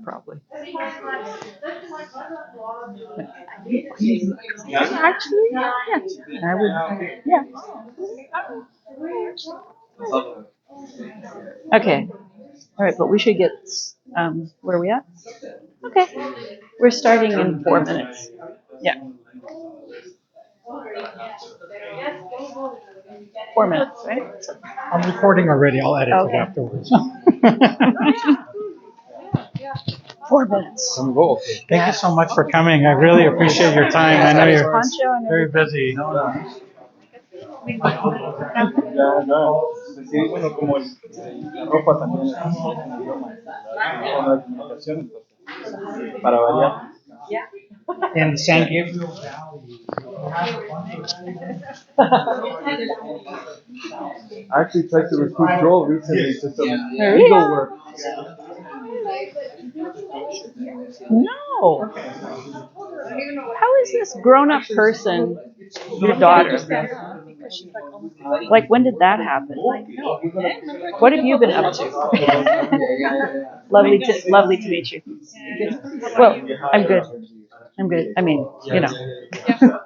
Probably. Actually, yeah. I would, yeah. Okay. All right, but we should get, where are we at? Okay. We're starting in 4 minutes. Yeah. 4 minutes, right? I'm recording already. I'll edit it afterwards. 4 minutes. Thank you so much for coming. I really appreciate your time. I know you're very busy. And thank you. I actually tried to recruit Joel recently to some legal work. No. How is this grown-up person your daughter? Like, when did that happen? What have you been up to? Lovely to meet you. Well, I'm good. I mean,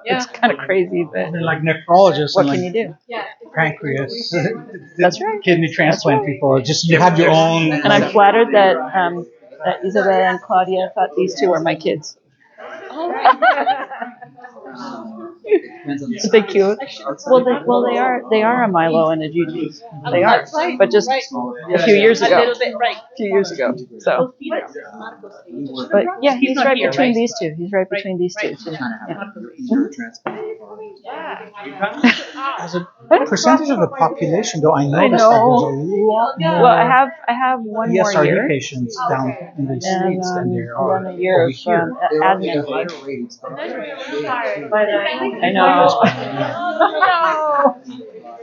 it's kind of crazy, but They're like nephrologists. what and can like you do? pancreas. That's right. Kidney transplant people. Just you have your own. And I'm flattered that Isabella and Claudia thought these two were my kids. Is they cute? Well, they are a Milo and a Gigi. They are, but just a few years ago. So, but yeah, he's right between these two. He's right between these two too. As a percentage of the population, though, I noticed that there's a lot more Well, I have one more ESRD year. patients down in the States than there are And then a year over of here. admin. I know.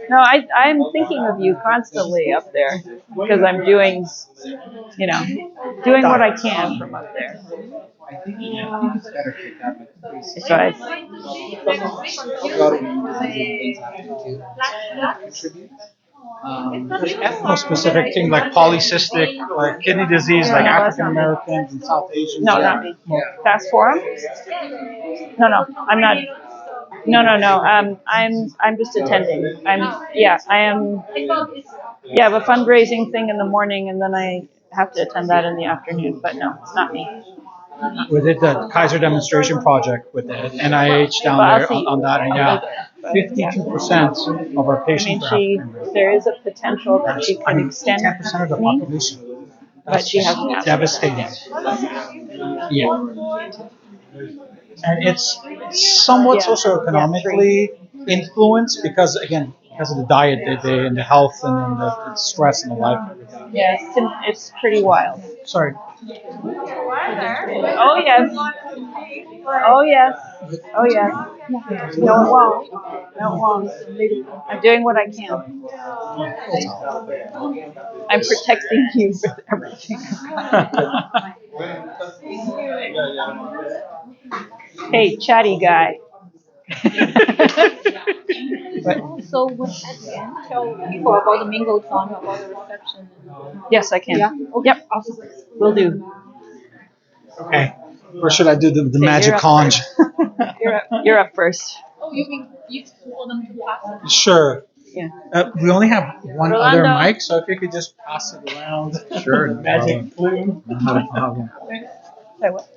No, I'm thinking of you constantly up there because I'm doing what I can from up there. So Specific things like polycystic, like kidney disease, like African Americans and South Asians. No, not me. Fast forum? No, I'm not. No. I'm just attending. I am. Yeah, I have a fundraising thing in the morning, and then I have to attend that in the afternoon. But no, it's not me. We did the Kaiser demonstration project with the NIH down there on that, and 52% of our patients are African American. There is a potential that she can extend 10% of the population. but she hasn't asked. Devastating. Yeah. And it's somewhat socioeconomically influenced because of the diet and the health and the stress and the life and everything. Yeah, it's pretty wild. Sorry. Oh yes. No, it won't. I'm doing what I can. I'm protecting you with everything. Hey, chatty guy. So what at the end tell people about the mingle time, about the reception? Yes, I can. Yeah. Okay. Yep. Will do. Okay. Or should I do the magic conj? You're up first. Oh, you mean you told them to pass it? Sure. Yeah. We only have one Rolando. other mic, so if you could just pass it around. Sure. Magic plume. Not a problem. Say what?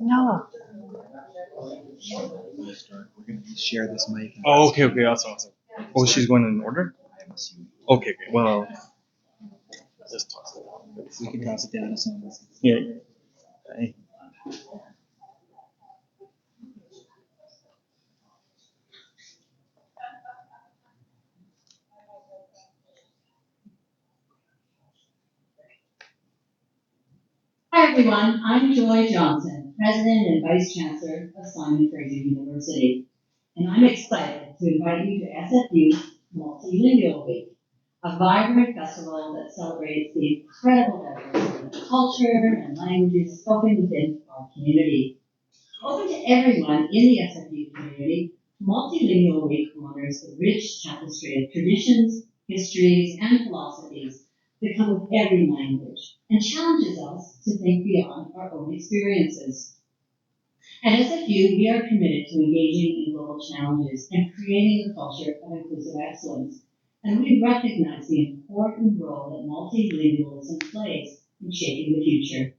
No. We're going to share this mic. Oh, okay, awesome. Oh, she's going in order? Okay, well, just toss it. We can toss it down to someone else. Yeah. Okay. Hi everyone, I'm Joy Johnson, President and Vice Chancellor of Simon Fraser University, and I'm excited to invite you to SFU's Multilingual Week, a vibrant festival that celebrates the incredible diversity of culture and languages spoken within our community. Open to everyone in the SFU community, Multilingual Week honors the rich tapestry of traditions, histories, and philosophies that come with every language and challenges us to think beyond our own experiences. At SFU, we are committed to engaging in global challenges and creating a culture of inclusive excellence, and we recognize the important role that multilingualism plays in shaping the future.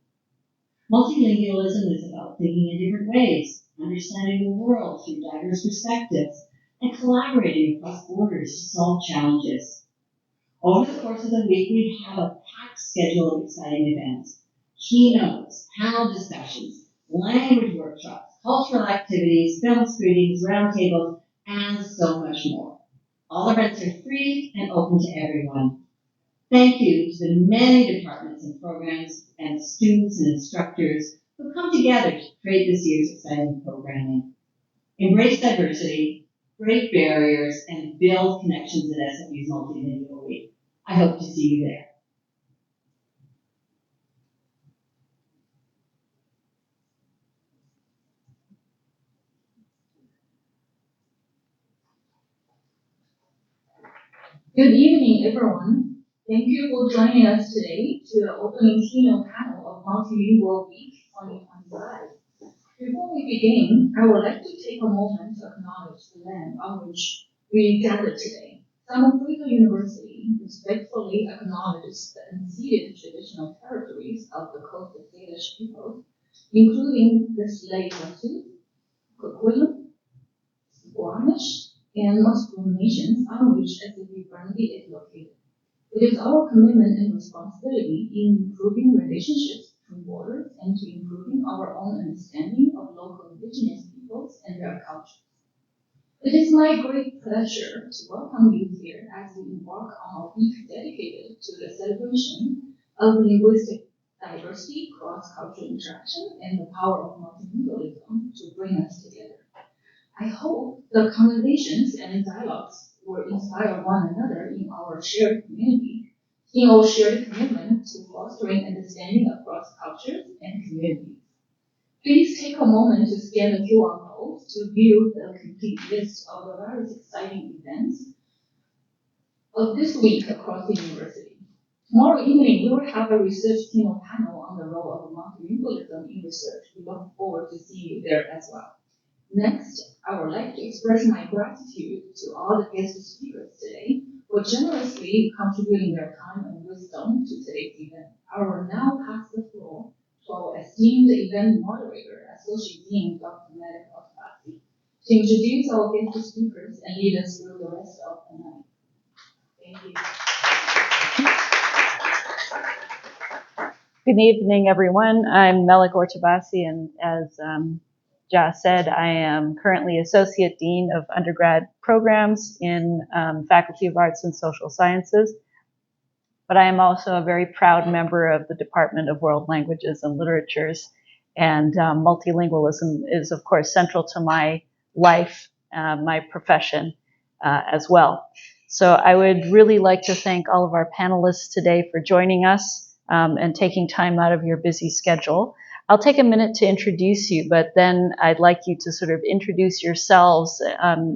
Multilingualism is about thinking in different ways, understanding the world through diverse perspectives, and collaborating across borders to solve challenges. Over the course of the week, we have a packed schedule of exciting events, keynotes, panel discussions, language workshops, cultural activities, film screenings, roundtables, and so much more. All events are free and open to everyone. Thank you to the many departments and programs and students and instructors who come together to create this year's exciting programming. Embrace diversity, break barriers, and build connections at SFU's Multilingual Week. I hope to see you there. Good evening, everyone. Thank you for joining us today to the opening keynote panel of Multilingual Week 2025. Before we begin, I would like to take a moment to acknowledge the land on which we gathered today. San Francisco University respectfully acknowledges the unceded traditional territories of the Coast Salish people, including the Slave Sioux, Coquitlam, Squamish, and Musqueam nations on which SFU Berkeley is located. It is our commitment and responsibility in improving relationships between borders and to improving our own understanding of local indigenous peoples and their cultures. It is my great pleasure to welcome you here as we embark on a week dedicated to the celebration of linguistic diversity, cross-cultural interaction, and the power of multilingualism to bring us together. I hope the conversations and dialogues will inspire one another in our shared community, in our shared commitment to fostering understanding across cultures and communities. Please take a moment to scan the QR code to view the complete list of the various exciting events of this week across the university. Tomorrow evening, we will have a research keynote panel on the role of multilingualism in research. We look forward to seeing you there as well. Next, I would like to express my gratitude to all the guest speakers today for generously contributing their time and wisdom to today's event. I will now pass the floor to our esteemed event moderator, Associate Dean Dr. Rolando Aguilera, to introduce our guest speakers and lead us through the rest of the night. Thank you. Good evening, everyone. I'm Melik Ortabasi, and as Ja said, I am currently Associate Dean of Undergrad Programs in Faculty of Arts and Social Sciences, but I am also a very proud member of the Department of World Languages and Literatures, and multilingualism is, of course, central to my life, my profession as well. So I would really like to thank all of our panelists today for joining us and taking time out of your busy schedule. I'll take a minute to introduce you, but then I'd like you to sort of introduce yourselves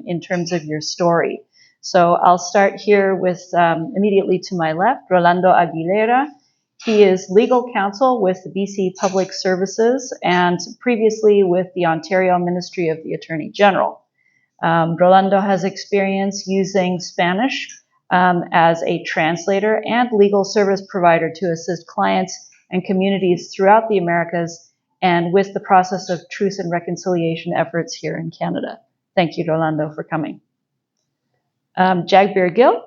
in terms of your story. So I'll start here with immediately to my left, Rolando Aguilera. He is legal counsel with the BC Public Services and previously with the Ontario Ministry of the Attorney General. Rolando has experience using Spanish as a translator and legal service provider to assist clients and communities throughout the Americas and with the process of truth and reconciliation efforts here in Canada. Thank you, Rolando, for coming. Jagbir Gill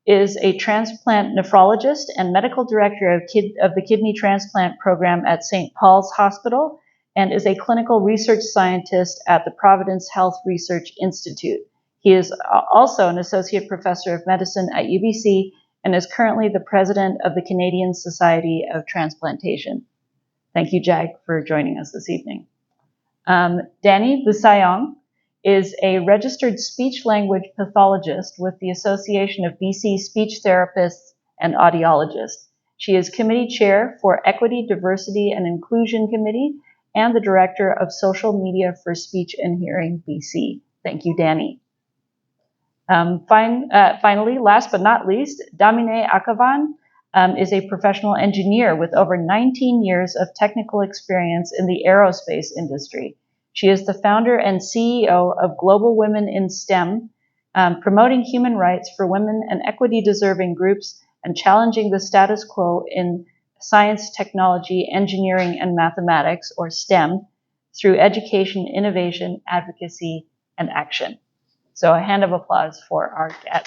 is a transplant nephrologist and medical director of the kidney transplant program at St. Paul's Hospital and is a clinical research scientist at the Providence Health Research Institute. He is also an associate professor of medicine at UBC and is currently the president of the Canadian Society of Transplantation. Thank you, Jag, for joining us this evening. Danny Busayong is a registered speech-language pathologist with the Association of BC Speech Therapists and Audiologists. She is committee chair for Equity, Diversity, and Inclusion Committee and the Director of Social Media for Speech and Hearing BC. Thank you, Danny. Finally, last but not least, Damine Akavan is a professional engineer with over 19 years of technical experience in the aerospace industry. She is the founder and CEO of Global Women in STEM, promoting human rights for women and equity-deserving groups and challenging the status quo in science, technology, engineering, and mathematics, or STEM, through education, innovation, advocacy, and action. So a hand of applause for our guest.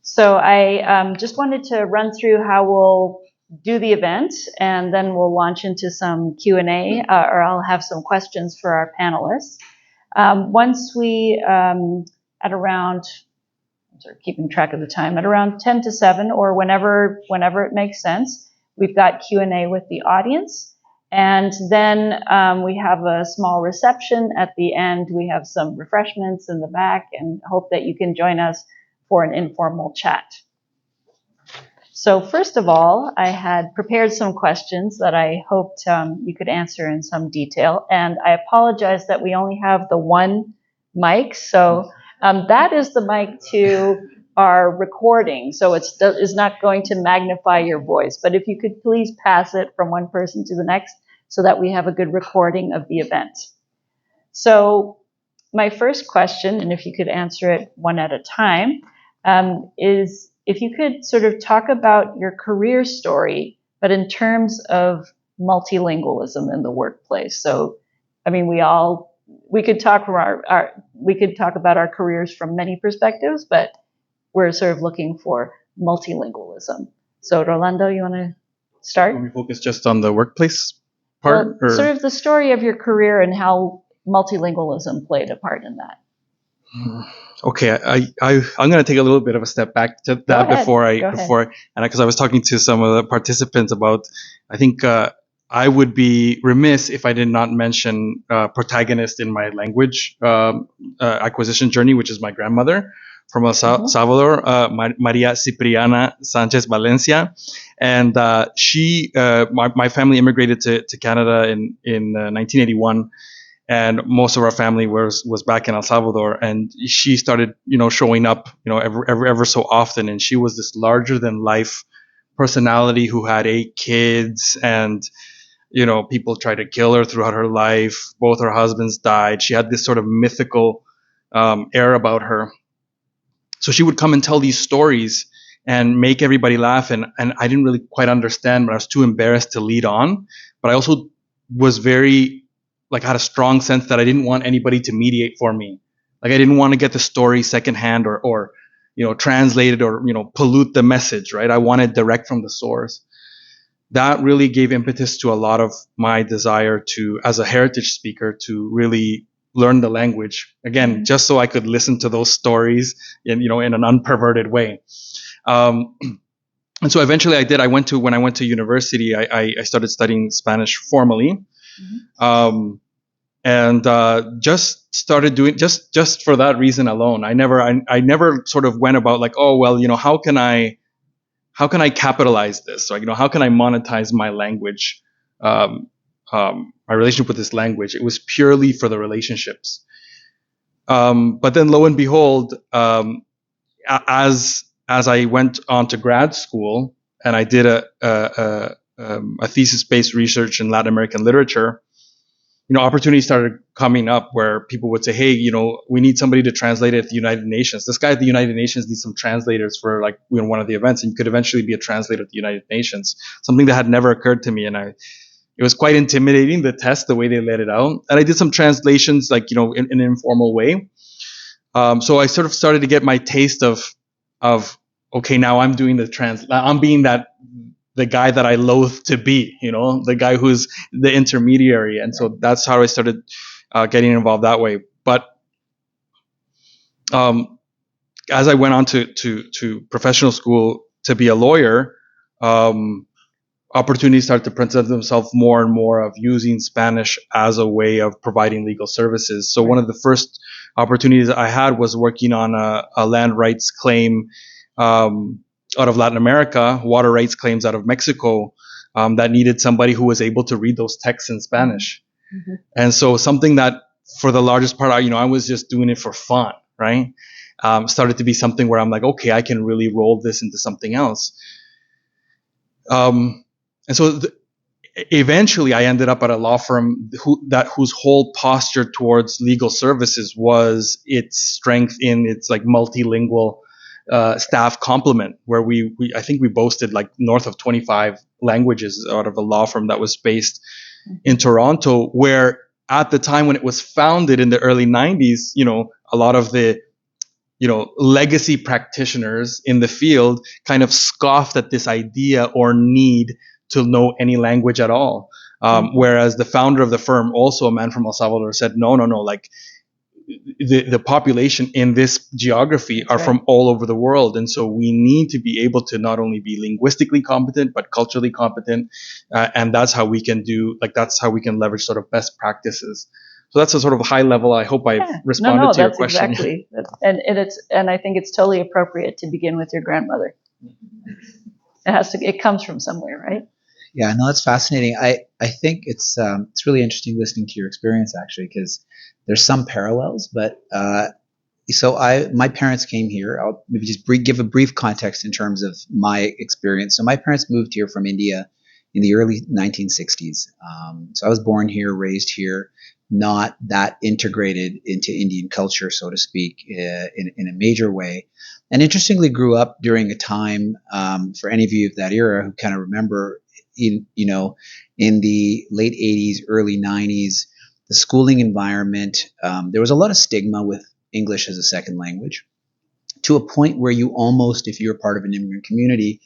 So I just wanted to run through how we'll do the event, and then we'll launch into some Q&A, or I'll have some questions for our panelists. Once we, at around, I'm sort of keeping track of the time, at around 10 to 7, or whenever it makes sense, we've got Q&A with the audience. And then we have a small reception at the end. We have some refreshments in the back, and hope that you can join us for an informal chat. So first of all, I had prepared some questions that I hoped you could answer in some detail. And I apologize that we only have the one mic. So that is the mic to our recording. So it's not going to magnify your voice. But if you could please pass it from one person to the next so that we have a good recording of the event. So my first question, and if you could answer it one at a time, is if you could sort of talk about your career story, but in terms of multilingualism in the workplace. So, I mean, we could talk from we could talk about our careers from many perspectives, but we're sort of looking for multilingualism. So, Rolando, you want to start? Can we focus just on the workplace part? Well, or? Sort of the story of your career and how multilingualism played a part in that. Okay, I'm going to take a little bit of a step back to that before and because I was talking to some of the participants about, I think I would be remiss if I did not mention protagonist in my language acquisition journey, which is my grandmother from El Salvador, Maria Cipriana Sanchez Valencia, and my family immigrated to Canada in 1981. And most of our family was back in El Salvador, and she started, showing up, ever so often. And she was this larger than life personality who had 8 kids, and people tried to kill her throughout her life. Both her husbands died. She had this sort of mythical air about her. So she would come and tell these stories and make everybody laugh. And I didn't really quite understand, but I was too embarrassed to lead on. But I also was very had a strong sense that I didn't want anybody to mediate for me. I didn't want to get the story secondhand or translate it or, pollute the message, right? I wanted direct from the source. That really gave impetus to a lot of my desire to, as a heritage speaker, to really learn the language. Again, just so I could listen to those stories in an unperverted way. And so eventually I did. When I went to university, I started studying Spanish formally. And just started doing just for that reason alone. I never sort of went about how can I capitalize this? How can I monetize my language, my relationship with this language? It was purely for the relationships. But then lo and behold, as I went on to grad school and I did a thesis-based research in Latin American literature, opportunities started coming up where people would say, hey, we need somebody to translate it at the United Nations. This guy at the United Nations needs some translators for one of the events, and you could eventually be a translator at the United Nations, something that had never occurred to me. And it was quite intimidating, the test, the way they laid it out. And I did some translations, in an informal way. So I sort of started to get my taste of okay, now I'm doing I'm being the guy that I loathe to be, the guy who's the intermediary. And so that's how I started getting involved that way. But as I went on to professional school to be a lawyer, opportunities started to present themselves more and more of using Spanish as a way of providing legal services. So one of the first opportunities I had was working on a land rights claim out of Latin America, water rights claims out of Mexico, that needed somebody who was able to read those texts in Spanish. Mm-hmm. And so something that for the largest part, I was just doing it for fun, right? Started to be something where I'm like, okay, I can really roll this into something else. And so eventually I ended up at a law firm whose whole posture towards legal services was its strength in its like multilingual staff complement, where I think we boasted like north of 25 languages out of a law firm that was based in Toronto, where at the time when it was founded in the early 90s, a lot of the legacy practitioners in the field kind of scoffed at this idea or need to know any language at all. Whereas the founder of the firm, also a man from El Salvador, said, no, like the population in this geography are from all over the world. And so we need to be able to not only be linguistically competent, but culturally competent. And that's how we can that's how we can leverage sort of best practices. So that's a sort of high level. I hope I've responded to your question. Exactly. And I think it's totally appropriate to begin with your grandmother. It comes from somewhere, right? Yeah, no, that's fascinating. I think it's really interesting listening to your experience, actually, because there's some parallels. But my parents came here. I'll maybe just give a brief context in terms of my experience. So my parents moved here from India in the early 1960s. So I was born here, raised here, not that integrated into Indian culture, so to speak, in a major way. And interestingly, grew up during a time, for any of you of that era who kind of remember, in the late 80s, early 90s, the schooling environment, there was a lot of stigma with English as a second language, to a point where you almost, if you're part of an immigrant community,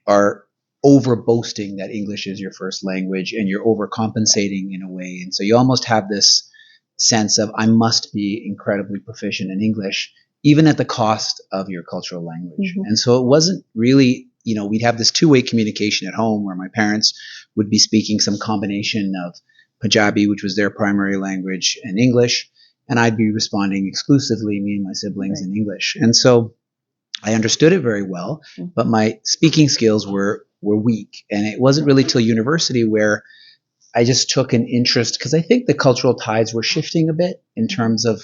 are over boasting that English is your first language, and you're overcompensating in a way. And so you almost have this sense of, I must be incredibly proficient in English, even at the cost of your cultural language. Mm-hmm. And so it wasn't really, we'd have this two-way communication at home where my parents would be speaking some combination of Punjabi, which was their primary language, and English, and I'd be responding exclusively, me and my siblings, in English. And so I understood it very well, but my speaking skills were weak. And it wasn't really till university where I just took an interest, because I think the cultural tides were shifting a bit in terms of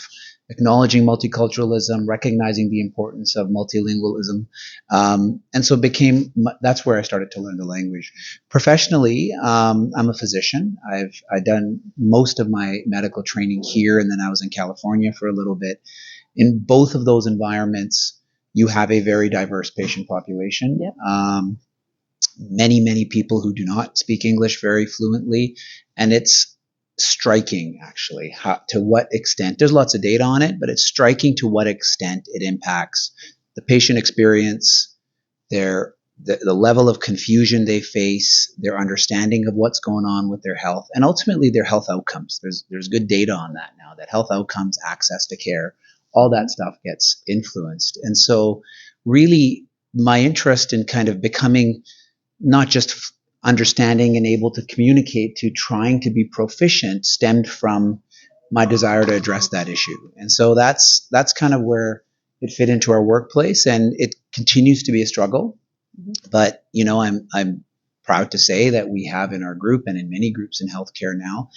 acknowledging multiculturalism, recognizing the importance of multilingualism. And so that's where I started to learn the language. Professionally, I'm a physician. I've done most of my medical training here, and then I was in California for a little bit. In both of those environments, you have a very diverse patient population. Yep. Many people who do not speak English very fluently. And it's striking, actually, to what extent, there's lots of data on it, but it's striking to what extent it impacts the patient experience, the level of confusion they face, their understanding of what's going on with their health, and ultimately their health outcomes. There's good data on that now, that health outcomes, access to care, all that stuff gets influenced. And so really my interest in kind of becoming not just understanding and able to communicate to trying to be proficient stemmed from my desire to address that issue. And so that's kind of where it fit into our workplace, and it continues to be a struggle. Mm-hmm. But, I'm proud to say that we have in our group, and in many groups in healthcare now,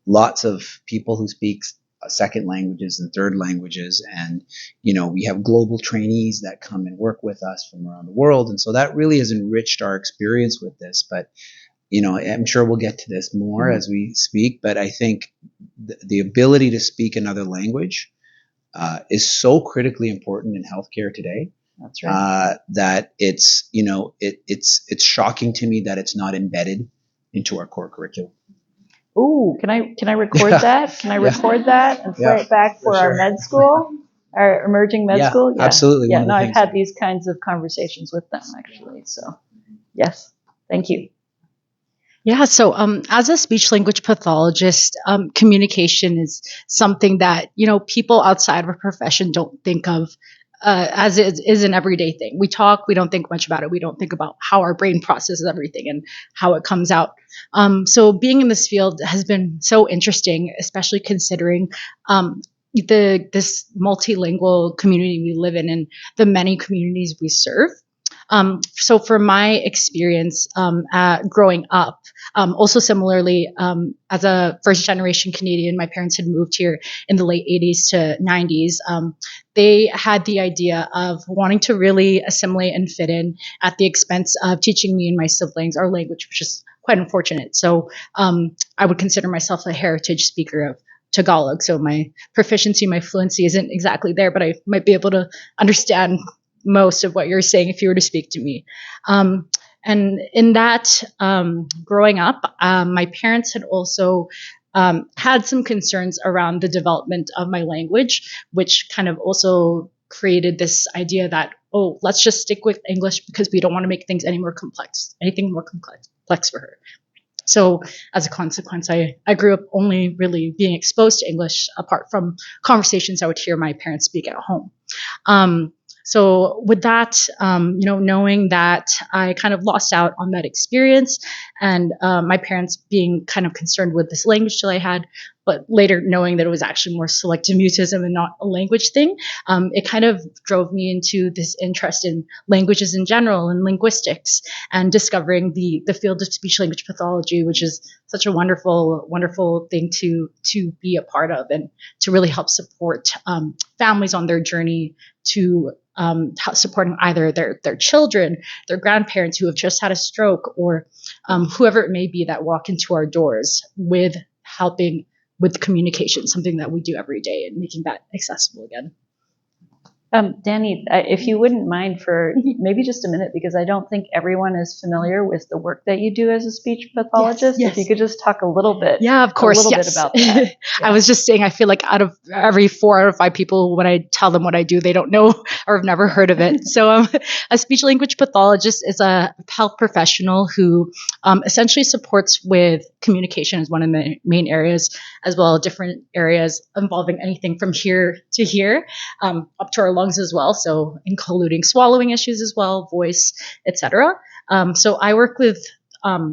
lots of people who speak second languages and third languages. And, we have global trainees that come and work with us from around the world. And so that really has enriched our experience with this. But, I'm sure we'll get to this more as we speak. But I think the ability to speak another language is so critically important in healthcare today. That's right. That it's, it's shocking to me that it's not embedded into our core curriculum. Ooh, can I record that? Can I record that and play it back for our med school, our emerging med school? Yeah, absolutely. Yeah, no, I've had these kinds of conversations with them, actually. So, yes, thank you. Yeah, so as a speech language pathologist, communication is something that, people outside of a profession don't think of as it is an everyday thing. We talk, we don't think much about it. We don't think about how our brain processes everything and how it comes out. So being in this field has been so interesting, especially considering this multilingual community we live in and the many communities we serve. So for my experience growing up, also similarly, as a first generation Canadian, my parents had moved here in the late 80s to 90s. They had the idea of wanting to really assimilate and fit in at the expense of teaching me and my siblings our language, which is quite unfortunate. So I would consider myself a heritage speaker of Tagalog. So my proficiency, my fluency isn't exactly there, but I might be able to understand most of what you're saying if you were to speak to me. And in that, growing up, my parents had also had some concerns around the development of my language, which kind of also created this idea that, oh, let's just stick with English because we don't want to make things anything more complex for her. So as a consequence, I grew up only really being exposed to English apart from conversations I would hear my parents speak at home. So with that, knowing that I kind of lost out on that experience and my parents being kind of concerned with this language that I had, but later knowing that it was actually more selective mutism and not a language thing, it kind of drove me into this interest in languages in general and linguistics and discovering the field of speech language pathology, which is such a wonderful, wonderful thing to be a part of and to really help support families on their journey to supporting either their children, their grandparents who have just had a stroke, or whoever it may be that walk into our doors with helping with communication, something that we do every day, and making that accessible again. Danny, if you wouldn't mind for maybe just a minute, because I don't think everyone is familiar with the work that you do as a speech pathologist. Yes. If you could just talk a little bit. Yeah, of course. A little bit about that. I was just saying, I feel like out of every 4 out of 5 people, when I tell them what I do, they don't know or have never heard of it. So a speech language pathologist is a health professional who essentially supports with communication as one of the main areas, as well as different areas involving anything from here to here, up to our lungs as well, so including swallowing issues as well, voice, etc. So I work with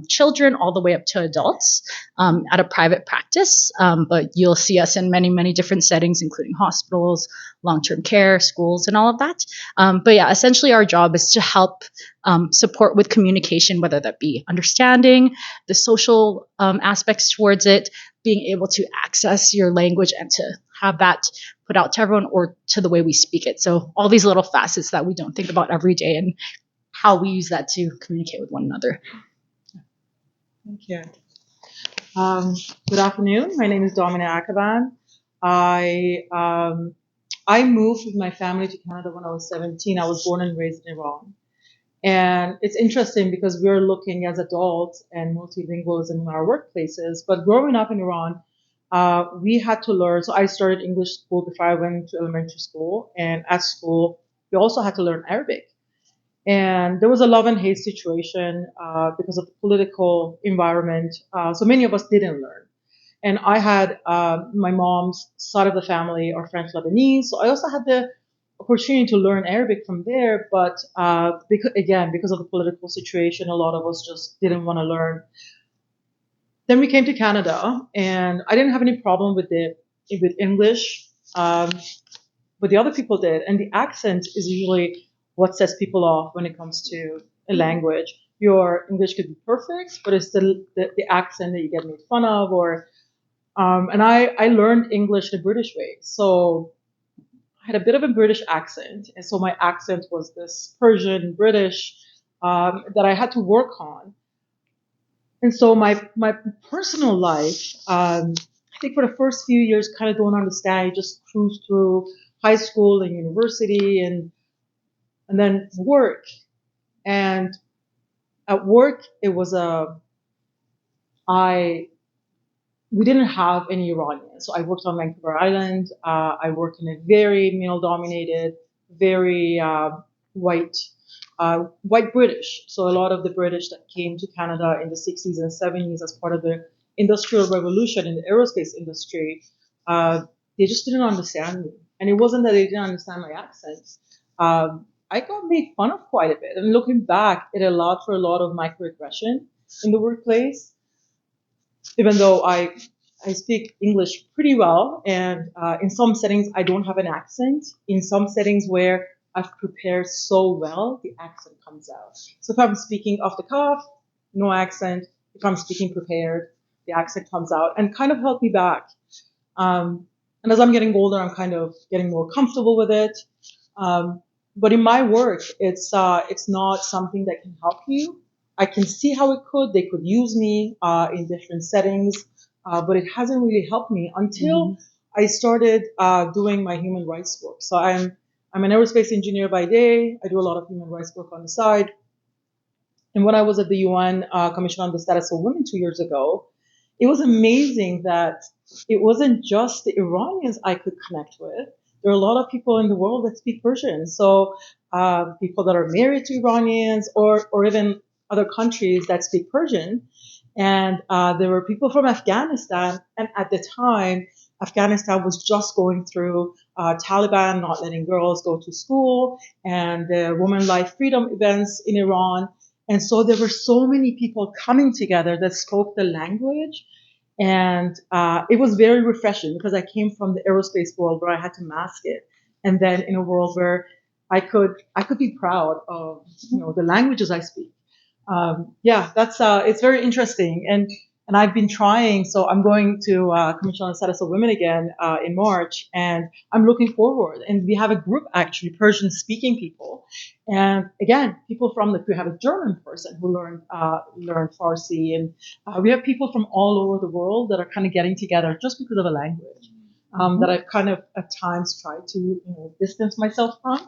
children all the way up to adults at a private practice, but you'll see us in many, many different settings, including hospitals, long-term care, schools, and all of that. But yeah, essentially our job is to help support with communication, whether that be understanding the social aspects towards it, being able to access your language and to have that put out to everyone or to the way we speak it. So all these little facets that we don't think about every day and how we use that to communicate with one another. Thank you. Good afternoon. My name is Domina Akaban. I moved with my family to Canada when I was 17. I was born and raised in Iran. And it's interesting because we're looking as adults and multilingualism in our workplaces. But growing up in Iran, we had to learn. So I started English school before I went to elementary school. And at school, we also had to learn Arabic. And there was a love and hate situation because of the political environment. So many of us didn't learn. And I had my mom's side of the family are French Lebanese. So I also had the opportunity to learn Arabic from there. But because of the political situation, a lot of us just didn't want to learn. Then we came to Canada, and I didn't have any problem with English, but the other people did. And the accent is usually what sets people off when it comes to a language. Your English could be perfect, but it's the accent that you get made fun of. And I learned English the British way. So I had a bit of a British accent. And so my accent was this Persian British that I had to work on. And so my personal life, I think for the first few years, kind of don't understand. You just cruise through high school and university and then work. And at work, it was we didn't have any Iranians. So I worked on Vancouver Island. I worked in a very male-dominated, very white British. So a lot of the British that came to Canada in the 60s and 70s as part of the Industrial Revolution in the aerospace industry, they just didn't understand me. And it wasn't that they didn't understand my accent. I got made fun of quite a bit. And looking back, it allowed for a lot of microaggression in the workplace. Even though I speak English pretty well, and in some settings I don't have an accent. In some settings where I've prepared so well, the accent comes out. So if I'm speaking off the cuff, no accent. If I'm speaking prepared, the accent comes out and kind of help me back. And as I'm getting older, I'm kind of getting more comfortable with it. But in my work, it's not something that can help you. I can see how it could. They could use me in different settings, but it hasn't really helped me until I started doing my human rights work. So I'm an aerospace engineer by day. I do a lot of human rights work on the side. And when I was at the UN Commission on the Status of Women 2 years ago, it was amazing that it wasn't just the Iranians I could connect with. There are a lot of people in the world that speak Persian. So people that are married to Iranians or even other countries that speak Persian. And there were people from Afghanistan. And at the time, Afghanistan was just going through Taliban not letting girls go to school and the women life freedom events in Iran. And so there were so many people coming together that spoke the language. And it was very refreshing because I came from the aerospace world where I had to mask it. And then in a world where I could be proud of, the languages I speak. That's it's very interesting. And I've been trying. So I'm going to Commission on the Status of Women again in March, and I'm looking forward. And we have a group actually, Persian-speaking people, and again, people from we have a German person who learned Farsi, and we have people from all over the world that are kind of getting together just because of a language that I've kind of at times tried to distance myself from.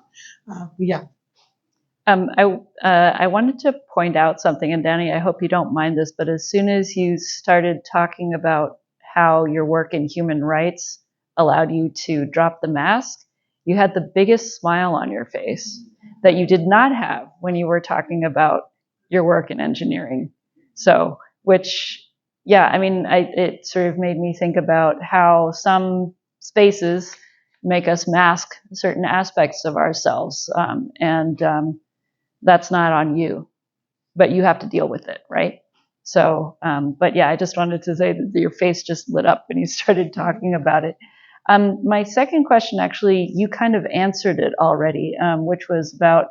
I wanted to point out something, and Danny, I hope you don't mind this, but as soon as you started talking about how your work in human rights allowed you to drop the mask, you had the biggest smile on your face that you did not have when you were talking about your work in engineering. So, it sort of made me think about how some spaces make us mask certain aspects of ourselves, that's not on you, but you have to deal with it, right? So, I just wanted to say that your face just lit up when you started talking about it. My second question, actually, you kind of answered it already, which was about,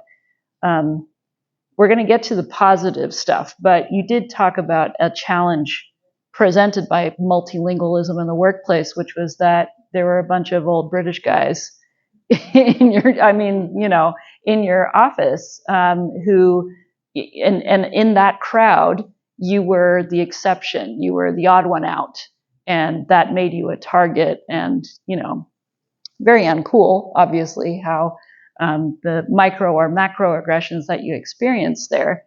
we're going to get to the positive stuff, but you did talk about a challenge presented by multilingualism in the workplace, which was that there were a bunch of old British guys in your office, who, and in that crowd, you were the exception, you were the odd one out, and that made you a target, and very uncool, obviously, how the micro or macro aggressions that you experienced there.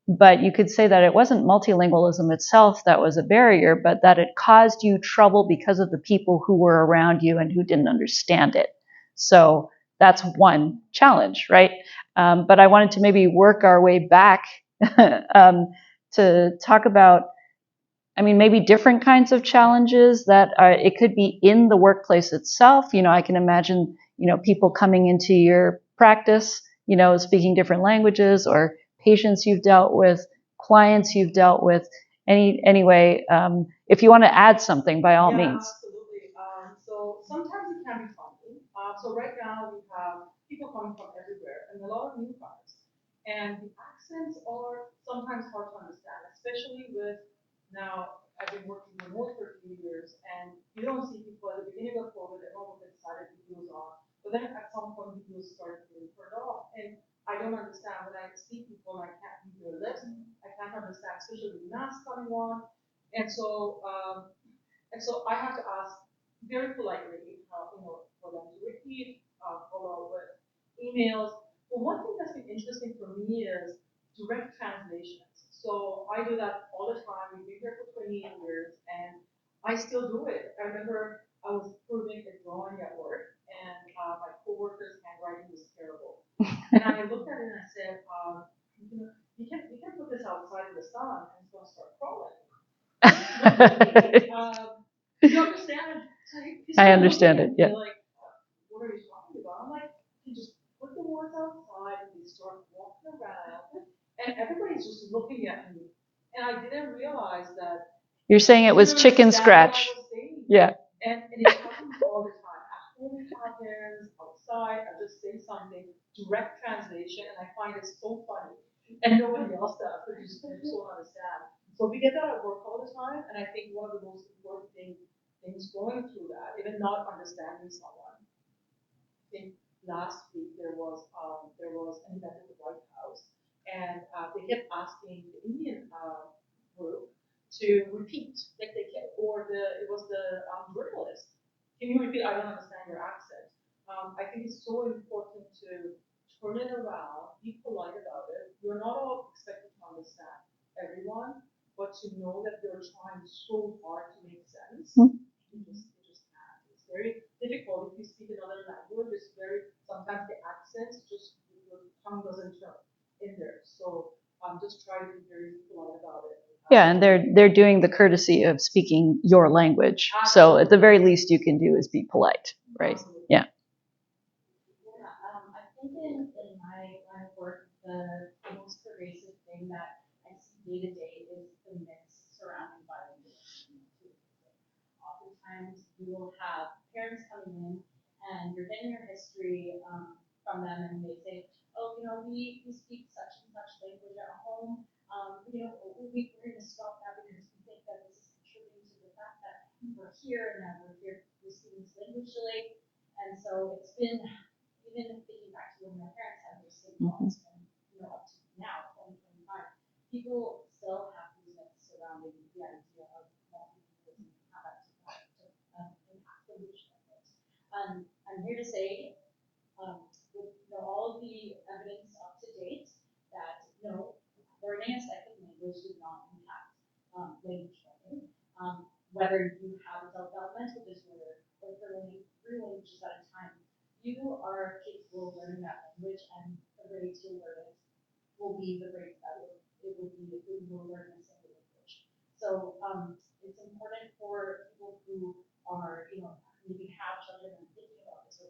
But you could say that it wasn't multilingualism itself that was a barrier, but that it caused you trouble because of the people who were around you and who didn't understand it. So that's one challenge, right? But I wanted to maybe work our way back to talk about, maybe different kinds of challenges that it could be in the workplace itself. I can imagine, people coming into your practice, speaking different languages, or patients you've dealt with, clients you've dealt with. Anyway, if you want to add something, by all means. Absolutely. So sometimes it can be funny. So right now we have people coming from everywhere and a lot of newcomers. And the accents are sometimes hard to understand, especially with now I've been working remote for a few years, and you don't see people at the beginning of COVID, everyone was excited videos on. But then at some point videos started getting turned off. And I don't understand when I see people and I can't read their lips. I can't understand, especially with masks coming on. And so I have to ask very politely, for them to repeat, follow up with emails. But one thing that's been interesting for me is direct translations. So I do that all the time. We've been here for 28 years, and I still do it. I remember I was proving a drawing at work, and my coworker's handwriting was terrible. And I looked at it and I said, you can put this outside in the sun and it's going to start crawling. You understand? I understand it, yeah. Like, what are you talking about? I'm like, you just put the words outside and they start walking around, and everybody's just looking at me. And I didn't realize that. You're saying it was chicken scratch. Yeah. And it happens all the time. At home it happens, outside aside, I just say something, direct translation, and I find it so funny. And nobody else does, because you just don't understand. So we get that at work all the time, and I think one of the most important things going through that, even not understanding someone. I think last week there was an event at the White House, and they kept asking the Indian group to repeat, like they kept, or it was the journalist. Can you repeat? I don't understand your accent. I think it's so important to turn it around, be polite about it. You're not all expected to understand everyone, but to know that they're trying so hard to make sense. You just can't. It's very difficult if you speak another language. It's very sometimes the accents just your tongue doesn't turn in there. So just try to be very polite about it. Yeah, and they're doing the courtesy of speaking your language. So at the very least you can do is be polite, right? Yeah. I think in my line of work, the most pervasive thing that I see day to day is the myths surrounding bilingualism. Oftentimes you will have parents coming in and you're getting your history from them, and they say, oh, we speak such and such language at home. We're going to stop that because we think that this is contributing to the fact that we're here and that we're here speaking this language delay. And so it's been, even thinking back to when my parents had their same laws, and up to now, 2025, people still have these myths surrounding the idea of multilingualism and how that's impact language networks. I'm here to say, with all of the evidence up to date, that learning a second language does not impact language learning. Whether you have a developmental disorder or if you're learning 3 languages at a time, you are capable of learning that language, and the rate to learn it will be the rate that it will be if you will learn a second language. So it's important for people who are, maybe have children and thinking about this, or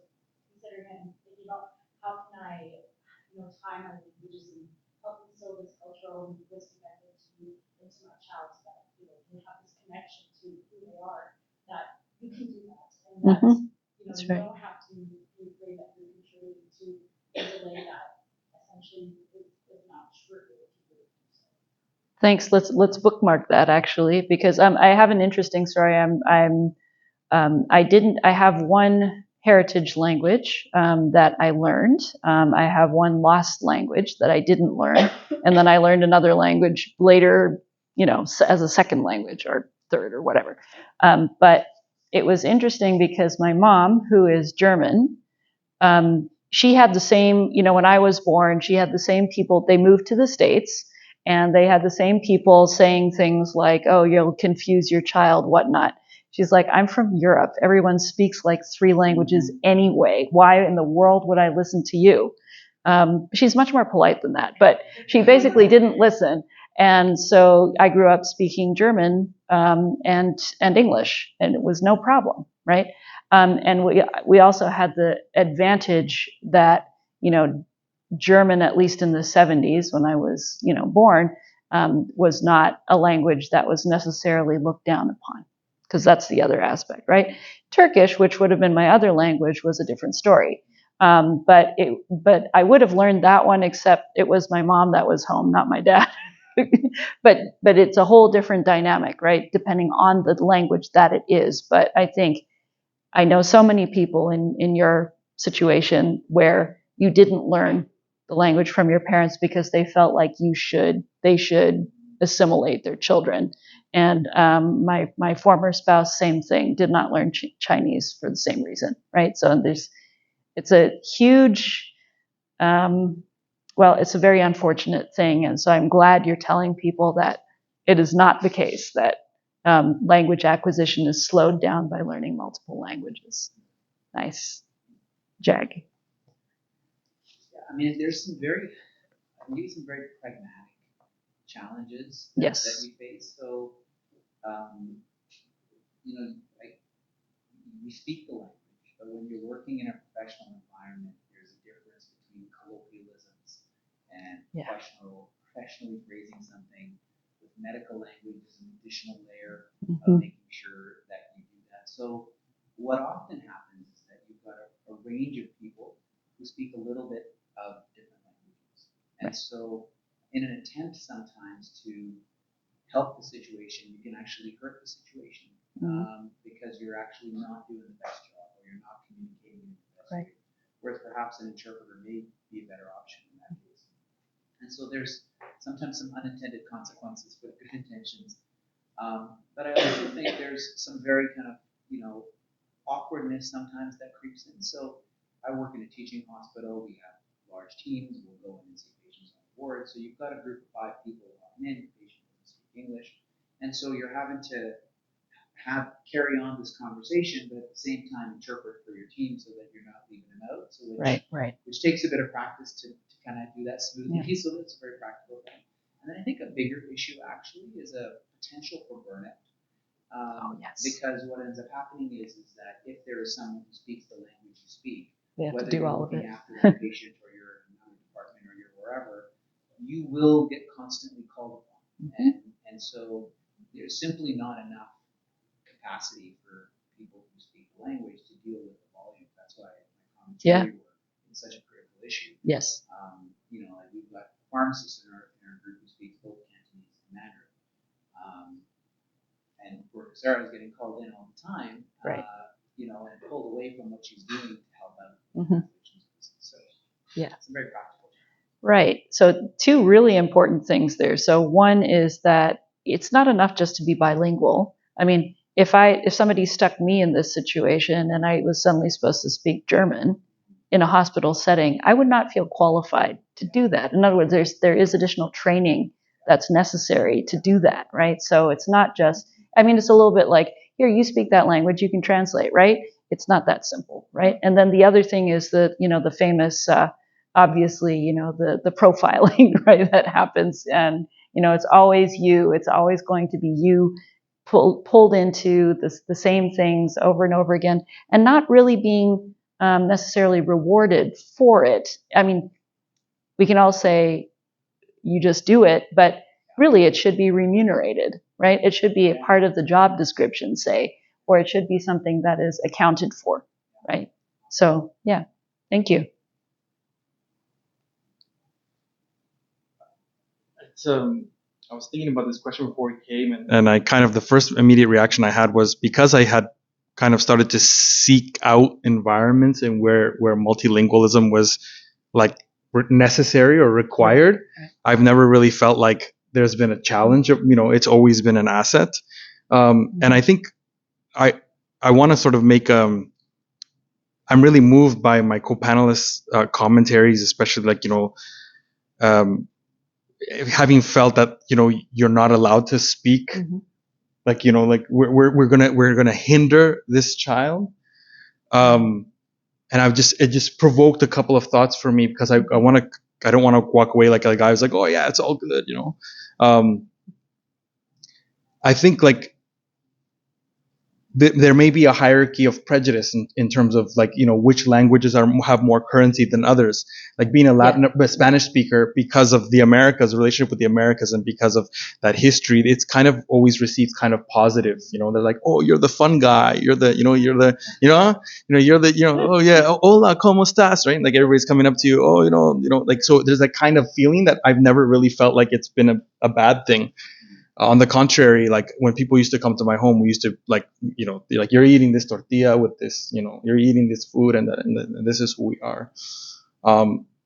considering it and thinking about how can I, tie my languages and help instill this cultural and linguistic identity into my child, so that they have this connection to who they are, that you can do that, and that you don't have to be afraid that you're contributing to a delay that essentially is not true. Thanks. Let's bookmark that actually, because I have an interesting story. I have one heritage language that I learned. I have one lost language that I didn't learn, and then I learned another language later, as a second language or third or whatever. But it was interesting because my mom, who is German, she had the same, when I was born, she had the same people. They moved to the States, and they had the same people saying things like, oh, you'll confuse your child, whatnot. She's like, I'm from Europe. Everyone speaks like 3 languages anyway. Why in the world would I listen to you? She's much more polite than that, but she basically didn't listen. And so I grew up speaking German and English, and it was no problem, right? And we also had the advantage that, German, at least in the 70s when I was, born, was not a language that was necessarily looked down upon, because that's the other aspect, right? Turkish, which would have been my other language, was a different story. But I would have learned that one, except it was my mom that was home, not my dad. but it's a whole different dynamic, right? Depending on the language that it is. But I think I know so many people in your situation where you didn't learn the language from your parents because they felt like they should assimilate their children. And my former spouse, same thing, did not learn Chinese for the same reason, right? So it's a huge, it's a very unfortunate thing. And so I'm glad you're telling people that it is not the case that language acquisition is slowed down by learning multiple languages. Nice. Jag. Yeah, there's some very pragmatic challenges that we face. So, we speak the language, but when you're working in a professional environment, there's a difference between colloquialisms and professionally phrasing something. With medical language, there's an additional layer of making sure that you do that. So what often happens is that you've got a range of people sometimes to help the situation, you can actually hurt the situation because you're actually not doing the best job or you're not communicating in the best way. Whereas perhaps an interpreter may be a better option in that case. And so there's sometimes some unintended consequences with good intentions. But I also think there's some very kind of, awkwardness sometimes that creeps in. So I work in a teaching hospital. We have large teams. We'll go in and see patients on board. So you've got a group of 5 people walking in. The patient doesn't speak English. And so you're having to carry on this conversation, but at the same time interpret for your team so that you're not leaving them out. So which takes a bit of practice to kind of do that smoothly. Yeah. So that's a very practical thing. And then I think a bigger issue actually is a potential for burnout. Because what ends up happening is that if there is someone who speaks the language you speak, they have whether to do you're all of looking it. after that patient or you're in another department or you're wherever, you will get constantly called upon. And so there's simply not enough capacity for people who speak the language to deal with the volume. That's why my commentary work is such a critical issue. Yes. Like we've got pharmacists in our group who speak both Cantonese and Mandarin. And where Sarah is getting called in all the time, and pulled away from what she's doing to help out. So it's very practical. Right. So 2 really important things there. So one is that it's not enough just to be bilingual. I mean, if somebody stuck me in this situation and I was suddenly supposed to speak German in a hospital setting, I would not feel qualified to do that. In other words, there is additional training that's necessary to do that, right? So it's not just, it's a little bit like, here, you speak that language, you can translate, right? It's not that simple, right? And then the other thing is the famous, obviously, the profiling, right, that happens. And, it's always you. It's always going to be you pulled into the same things over and over again and not really being necessarily rewarded for it. I mean, we can all say, you just do it, but really it should be remunerated, right? It should be a part of the job description, say, or it should be something that is accounted for, right? So, yeah, thank you. I was thinking about this question before we came, and I kind of, the first immediate reaction I had was because I had kind of started to seek out environments and where multilingualism was like necessary or required. I've never really felt like there's been a challenge of, it's always been an asset. And I think I want to sort of make, I'm really moved by my co-panelists' commentaries, especially like, having felt that, you're not allowed to speak, like, we're gonna hinder this child. And it just provoked a couple of thoughts for me because I don't want to walk away like a guy who's like, oh yeah, it's all good, I think like there may be a hierarchy of prejudice in terms of like, which languages have more currency than others. Like being a Spanish speaker, because of the Americas, relationship with the Americas, and because of that history, it's kind of always received kind of positive. They're like, oh, you're the fun guy. You're the, oh yeah, hola, ¿cómo estás? Right? Like everybody's coming up to you. Oh, like, so there's that kind of feeling that I've never really felt like it's been a bad thing. On the contrary, like when people used to come to my home, we used to like, they're like, you're eating this tortilla with this, you're eating this food, and this is who we are.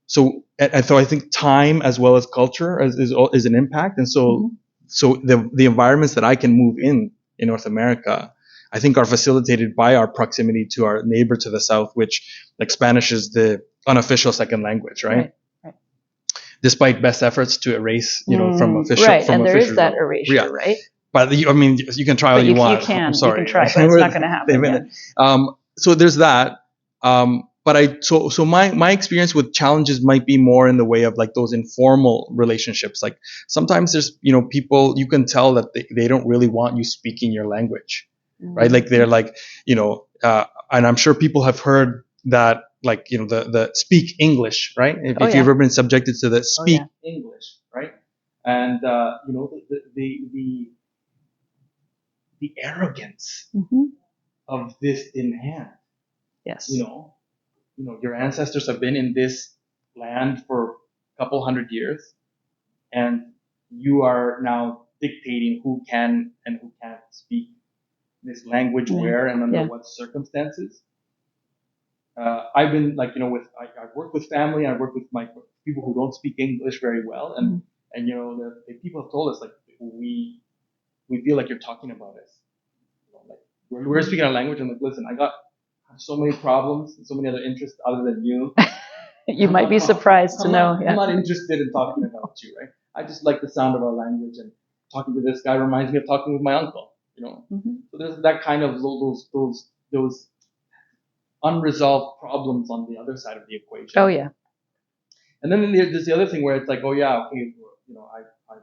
So I think time as well as culture is an impact, and so the environments that I can move in North America, I think are facilitated by our proximity to our neighbor to the south, which like Spanish is the unofficial second language, right? Despite best efforts to erase, from official, right, from and there official, is that erasure, right? But you can try all you want. I'm sorry. You can try, but it's not going to happen. So there's that. But so my experience with challenges might be more in the way of like those informal relationships. Like sometimes there's people you can tell that they don't really want you speaking your language, right? Like they're like and I'm sure people have heard that. Like, the speak English, right? If you've ever been subjected to the speak English, right? And, the arrogance of this demand. Yes. Your ancestors have been in this land for a couple hundred years, and you are now dictating who can and who can't speak this language where and under what circumstances. I've been like, I've worked with family, and I've worked with my people who don't speak English very well, and the people have told us like we feel like you're talking about us. Like we're speaking our language, and like, listen, I have so many problems, and so many other interests other than you. You might be surprised to know. I'm not interested in talking about you, right? I just like the sound of our language, and talking to this guy reminds me of talking with my uncle. So there's that kind of those unresolved problems on the other side of the equation. Oh yeah. And then there's the other thing where it's like, oh yeah, okay, I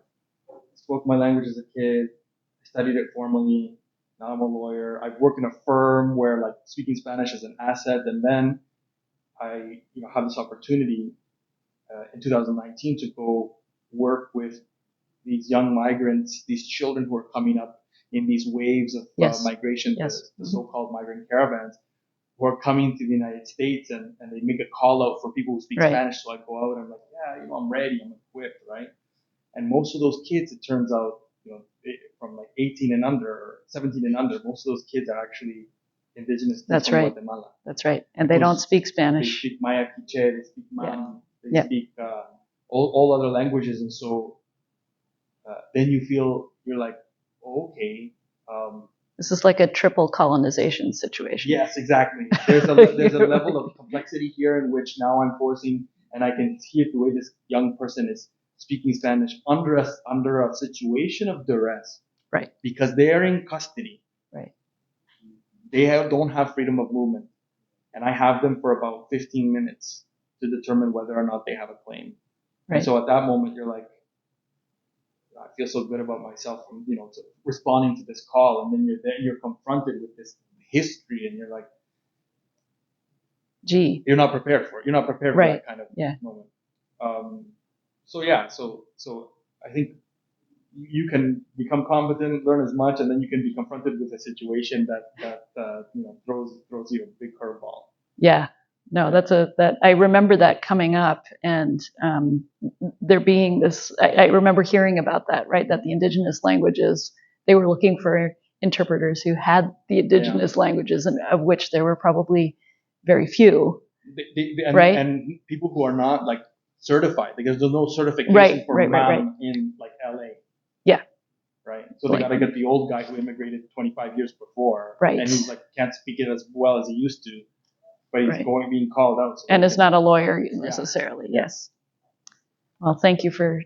spoke my language as a kid, I studied it formally. Now I'm a lawyer. I've worked in a firm where like speaking Spanish is an asset, and then I have this opportunity in 2019 to go work with these young migrants, these children who are coming up in these waves of migration, the so-called migrant caravans, who are coming to the United States, and they make a call out for people who speak Spanish. So I go out and I'm like, yeah, I'm ready, I'm equipped, right? And most of those kids, it turns out, from like 18 and under, or 17 and under, most of those kids are actually indigenous from Guatemala. That's right. And they don't speak Spanish. They speak Maya Quiche, they speak Man, they speak all other languages. And so then you're like, oh, okay. This is like a triple colonization situation. Yes, exactly. There's a level of complexity here in which now I'm forcing, and I can hear the way this young person is speaking Spanish under a situation of duress. Right. Because they are in custody. Right. They don't have freedom of movement. And I have them for about 15 minutes to determine whether or not they have a claim. Right. And so at that moment, you're like, I feel so good about myself, responding to this call, and then you're confronted with this history, and you're like, gee, you're not prepared for it. You're not prepared for that kind of moment. So I think you can become competent, learn as much, and then you can be confronted with a situation that throws you a big curveball. Yeah. No, that I remember that coming up, and there being this. I remember hearing about that, right? That the indigenous languages, they were looking for interpreters who had the indigenous languages, and of which there were probably very few. Right. And people who are not like certified, because there's no certification for MAM in like LA. Yeah. Right. So they got to get the old guy who immigrated 25 years before, right? And who's like can't speak it as well as he used to. But he's being called out. So and is not a lawyer necessarily. Yeah. Yes. Well, thank you for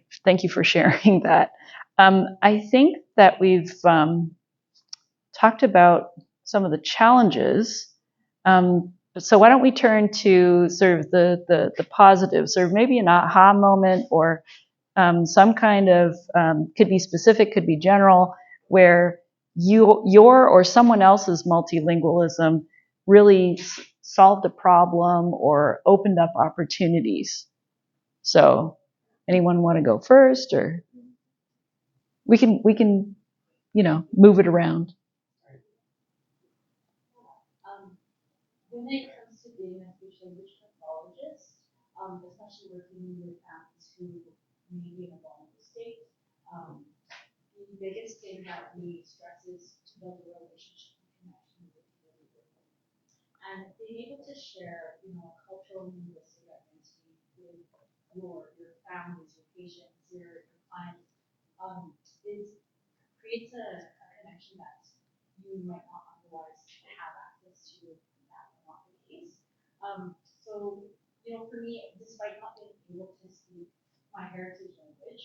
sharing that. I think that we've talked about some of the challenges. So why don't we turn to sort of the positives, or maybe an aha moment, or some kind of could be specific, could be general, where your or someone else's multilingualism really solved a problem or opened up opportunities. So anyone want to go first, or we can move it around. When it comes to being a speech language pathologist, especially working with families who may be in a vulnerable state, the biggest thing that we stress is to build a relationship and connection with the people. And being able to share, cultural and linguistic identity with your families, your patients, your clients, creates a connection that you might not otherwise have access to. That were not the case. So for me, despite not being able to speak my heritage language,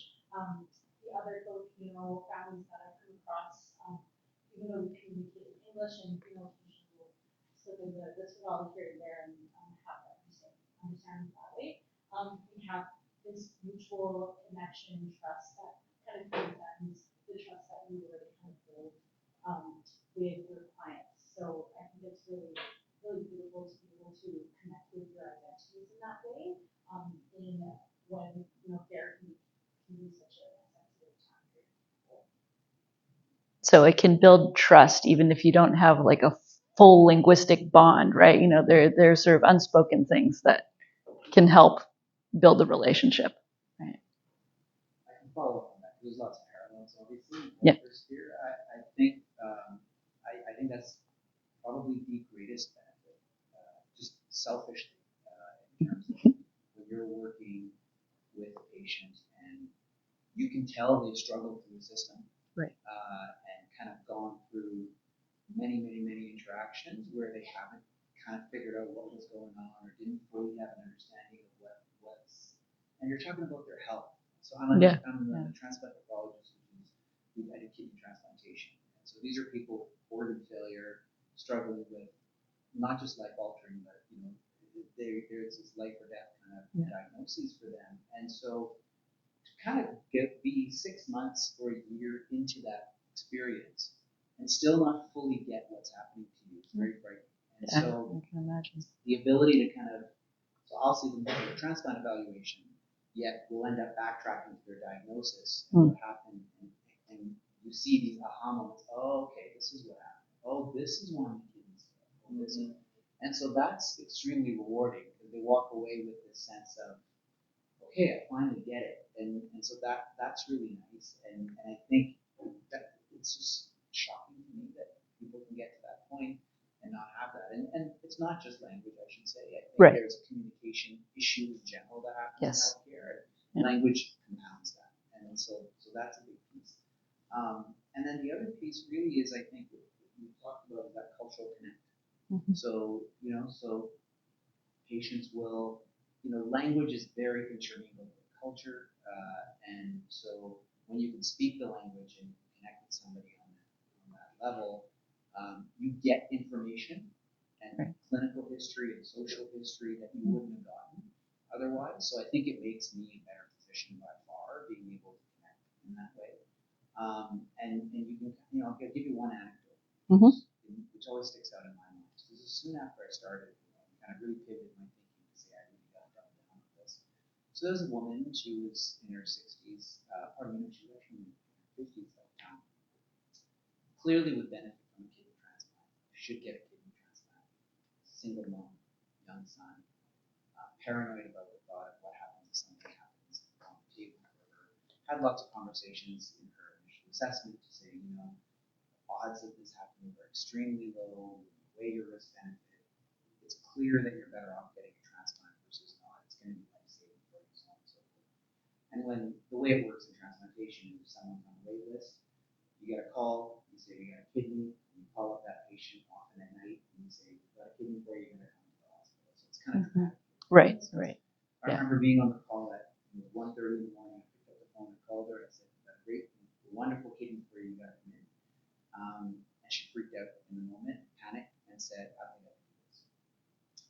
the other Filipino families that I've come across, even though we communicate in English and usually we'll slip in the Tagalog here and there and have that understanding that way, we have this mutual connection and trust that kind of transcends the trust that we already kind of build with your clients. So I think it's really, really beautiful to be able to connect with your identities in that way. In when therapy can be such a sensitive time for people. So it can build trust even if you don't have like a full linguistic bond, right? There's sort of unspoken things that can help build the relationship. Right. I can follow up on that, there's lots of parallels, obviously. Yeah. Here, I think I think that's probably the greatest benefit, just selfishly, in terms of when you're working with a patient and you can tell they've struggled through the system, right, and kind of gone through many interactions where they haven't kind of figured out what was going on or didn't fully have an understanding of what's, and you're talking about their health. So I'm a transplant pathologist who do kidney transplantation. And so these are people with organ failure, struggling with not just life altering, but there's this life or death kind of diagnoses for them. And so to kind of be 6 months or a year into that experience and still not fully get what's happening to you, it's very frightening. And so I can imagine. the ability to kind of, so I'll see them do a transplant evaluation, yet we'll end up backtracking to their diagnosis and what happened, and you see these aha moments. Oh, okay, this is what happened. Oh, this is one of the kidneys. And so that's extremely rewarding because they walk away with this sense of, okay, I finally get it, and so that's really nice, and I think that it's just shocking to me that people can get to that point and not have that, and it's not just language, I should say. I think there's a communication issue in general that happens in healthcare. Language compounds that, and so that's a big piece. And then the other piece really is, I think, what we talked about is that cultural connect. So so patients will, language is very intermingled with culture, and so when you can speak the language and connect with somebody on that level, you get information and clinical history and social history that you wouldn't have gotten otherwise. So I think it makes me a better physician by far, being able to connect in that way. And you can, I'll give you one anecdote, which always sticks out in my mind. This is soon after I started, kind of really pivoted my thinking to say I really got to double down on this. So there was a woman, she was in her 60s, she was actually in her 50s at the time. Clearly would benefit from a kidney transplant, should get a kidney transplant. Single mom, young son, paranoid about the thought of what happens if something happens on the table for her. Had lots of conversations in her initial assessment to say, odds of this happening are extremely low, weigh your risk benefit. It's clear that you're better off getting a transplant versus not. It's going to be life-saving for you, so on and so forth. And when the way it works in transplantation, if someone's on the wait list, you get a call, you say you got a kidney, you call up that patient often at night, and you say, we've got a kidney for you, you're going to come to the hospital. So it's kind of dramatic. Right. I remember being on the call at 1:30 in the morning. I picked up the phone and called her. I said, "We've got a great, wonderful kidney for you. You got to come in." And she freaked out in the moment, panicked, and said, "I think I can do this."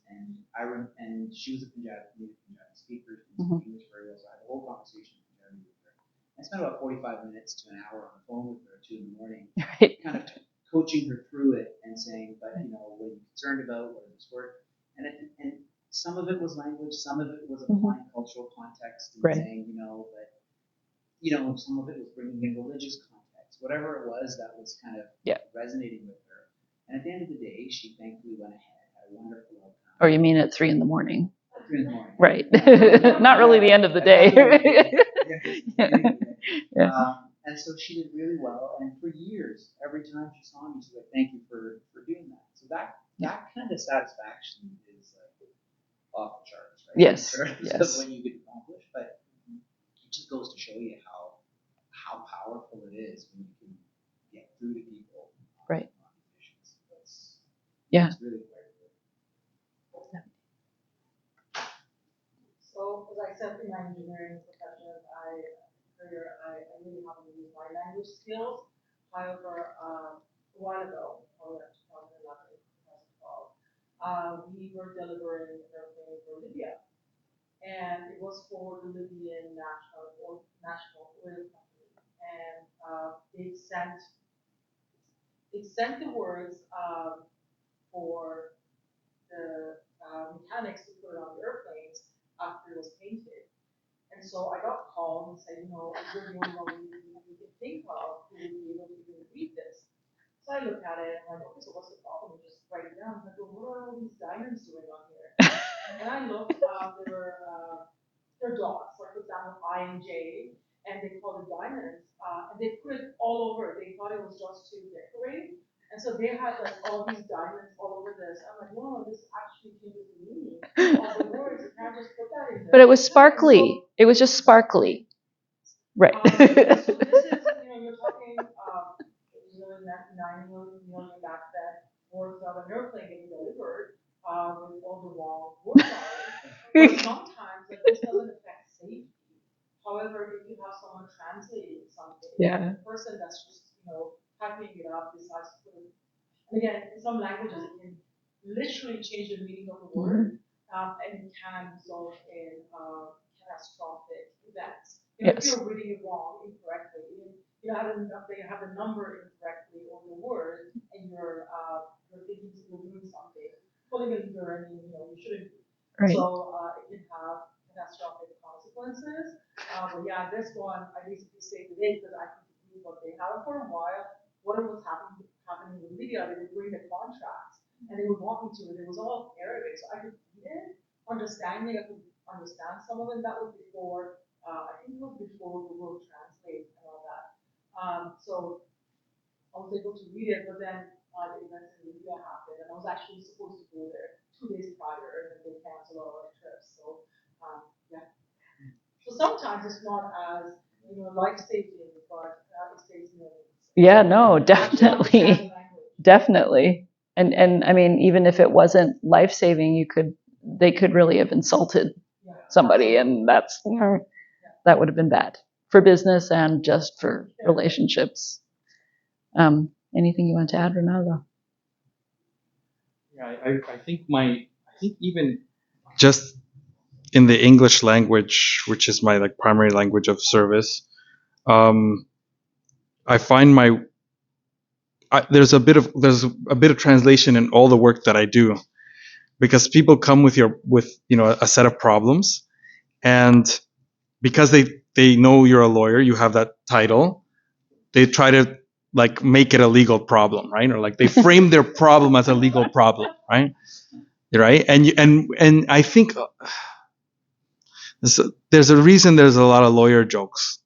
And she was a Punjabi speaker, she didn't speak English very well, so I had a whole conversation in Punjabi with her. I spent about 45 minutes to an hour on the phone with her at 2 in the morning, kind of coaching her through it and saying, "But what are you concerned about? What does this work?" And some of it was language, some of it was applying cultural context and saying, but some of it was bringing in religious context. Whatever it was, that was kind of resonating with her. And at the end of the day, she thankfully went ahead, had a wonderful outcome. Or you mean at 3 in the morning? At 3 in the morning. Right. Not really the end of the day. And so she did really well. And for years, every time she saw me, she was like, "Thank you for doing that." So that kind of satisfaction is off the charts, right? Yes. Because when you get accomplished, but it just goes to show you how powerful it is when you can get through to people. Right. It's really quite good. So, as I said in my engineering profession, I really haven't used my language skills. However, a while ago, or 2011, 2012, we were delivering an airplane for Libya, and it was for the Libyan national oil company, and they sent the words for the mechanics to put it on the airplanes after it was painted. And so I got called and said, is there the only one we can think of who would be able to even read this? So I looked at it and I'm like, okay, so what's the problem? Just write it down. I go, what are all these diners doing on here? And I looked, there were dots, like for example, I and J, and they called it diamonds, and they put it all over. They thought it was just to decorate, and so they had like all these diamonds all over this. I'm like, no, this actually changes the meaning of the words. You can't just put that in there. But it was sparkly. It was just sparkly. Right. So this is, you're talking, in 9 million back then, words of an airplane getting delivered, with all the wrong words on it. But sometimes, like, this doesn't affect safety. However, if you have someone translating something, the person that's just, typing it up decides to put it. And again, in some languages, it can literally change the meaning of the word, and it can result in catastrophic events. If you're reading it wrong, incorrectly, they have the number incorrectly on the word, and you're thinking you're doing something, pulling a lever, and you shouldn't. Right. So it can have catastrophic consequences. But yeah, this one I basically saved the date because I couldn't believe what they had for a while. What was happening in Libya? They were doing the contracts, and they would want me to. It was all Arabic, so I could read it, understanding. I could understand some of it. That was before. I think it was before Google Translate and all that. So I was able to read it, but then the events in Libya happened, and I was actually supposed to go there 2 days prior, and then they canceled all our trips. So yeah. So sometimes it's not as life-saving, but it saves millions. Yeah, no, definitely, definitely. And I mean, even if it wasn't life-saving, they could really have insulted somebody, and that would have been bad for business and just for relationships. Anything you want to add, Ronaldo? Yeah, I think even just in the English language, which is my primary language of service, I find there's a bit of translation in all the work that I do, because people come with a set of problems, and because they know you're a lawyer, you have that title, they try to make it a legal problem, right? Or they frame their problem as a legal problem, right? Right? And I think there's a reason there's a lot of lawyer jokes.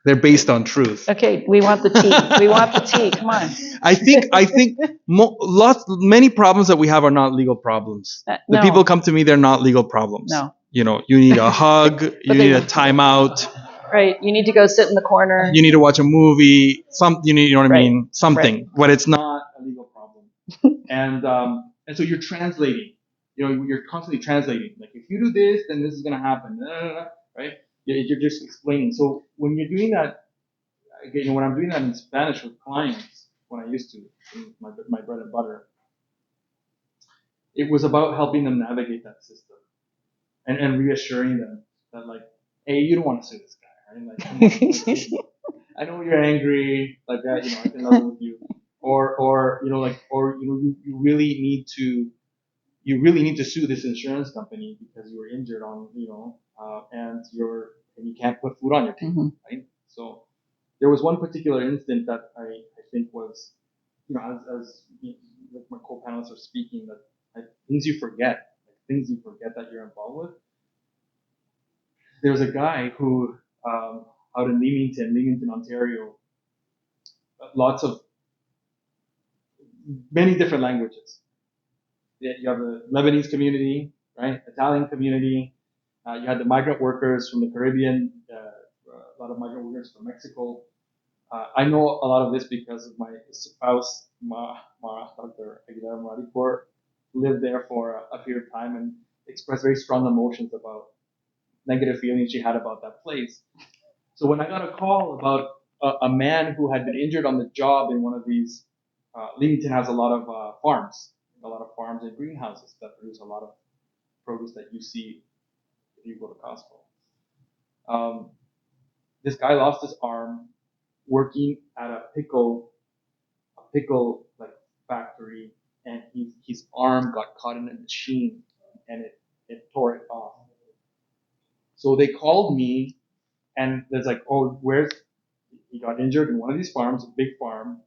They're based on truth. Okay, we want the tea. We want the tea. Come on. I think many problems that we have are not legal problems. The people come to me, they're not legal problems. No. You need a hug, you need a timeout. Right. You need to go sit in the corner. You need to watch a movie. You know what I mean? Something. Right. But it's not a legal problem. And so you're translating. You're constantly translating. If you do this, then this is going to happen. Right? You're just explaining. So when you're doing that, again, when I'm doing that in Spanish with clients, when I used to, my bread and butter, it was about helping them navigate that system and reassuring them that, hey, you don't want to sue this guy, right? I know you're angry, I can level with you, or you really need to sue this insurance company because you were injured and you can't put food on your table, right? So there was one particular instance that I think was, as my co-panelists are speaking, that things you forget that you're involved with. There's a guy who, out in Leamington, Ontario, many different languages. You have the Lebanese community, right? Italian community. You had the migrant workers from the Caribbean, a lot of migrant workers from Mexico. I know a lot of this because of my spouse, Dr. Aguilera, lived there for a period of time and expressed very strong emotions about negative feelings she had about that place. So when I got a call about a man who had been injured on the job in one of these, Leamington has a lot of farms and greenhouses that produce a lot of produce that you see if you go to Costco. This guy lost his arm working at a pickle factory, and his arm got caught in a machine and it tore it off. So they called me, and there's he got injured in one of these farms, a big farm.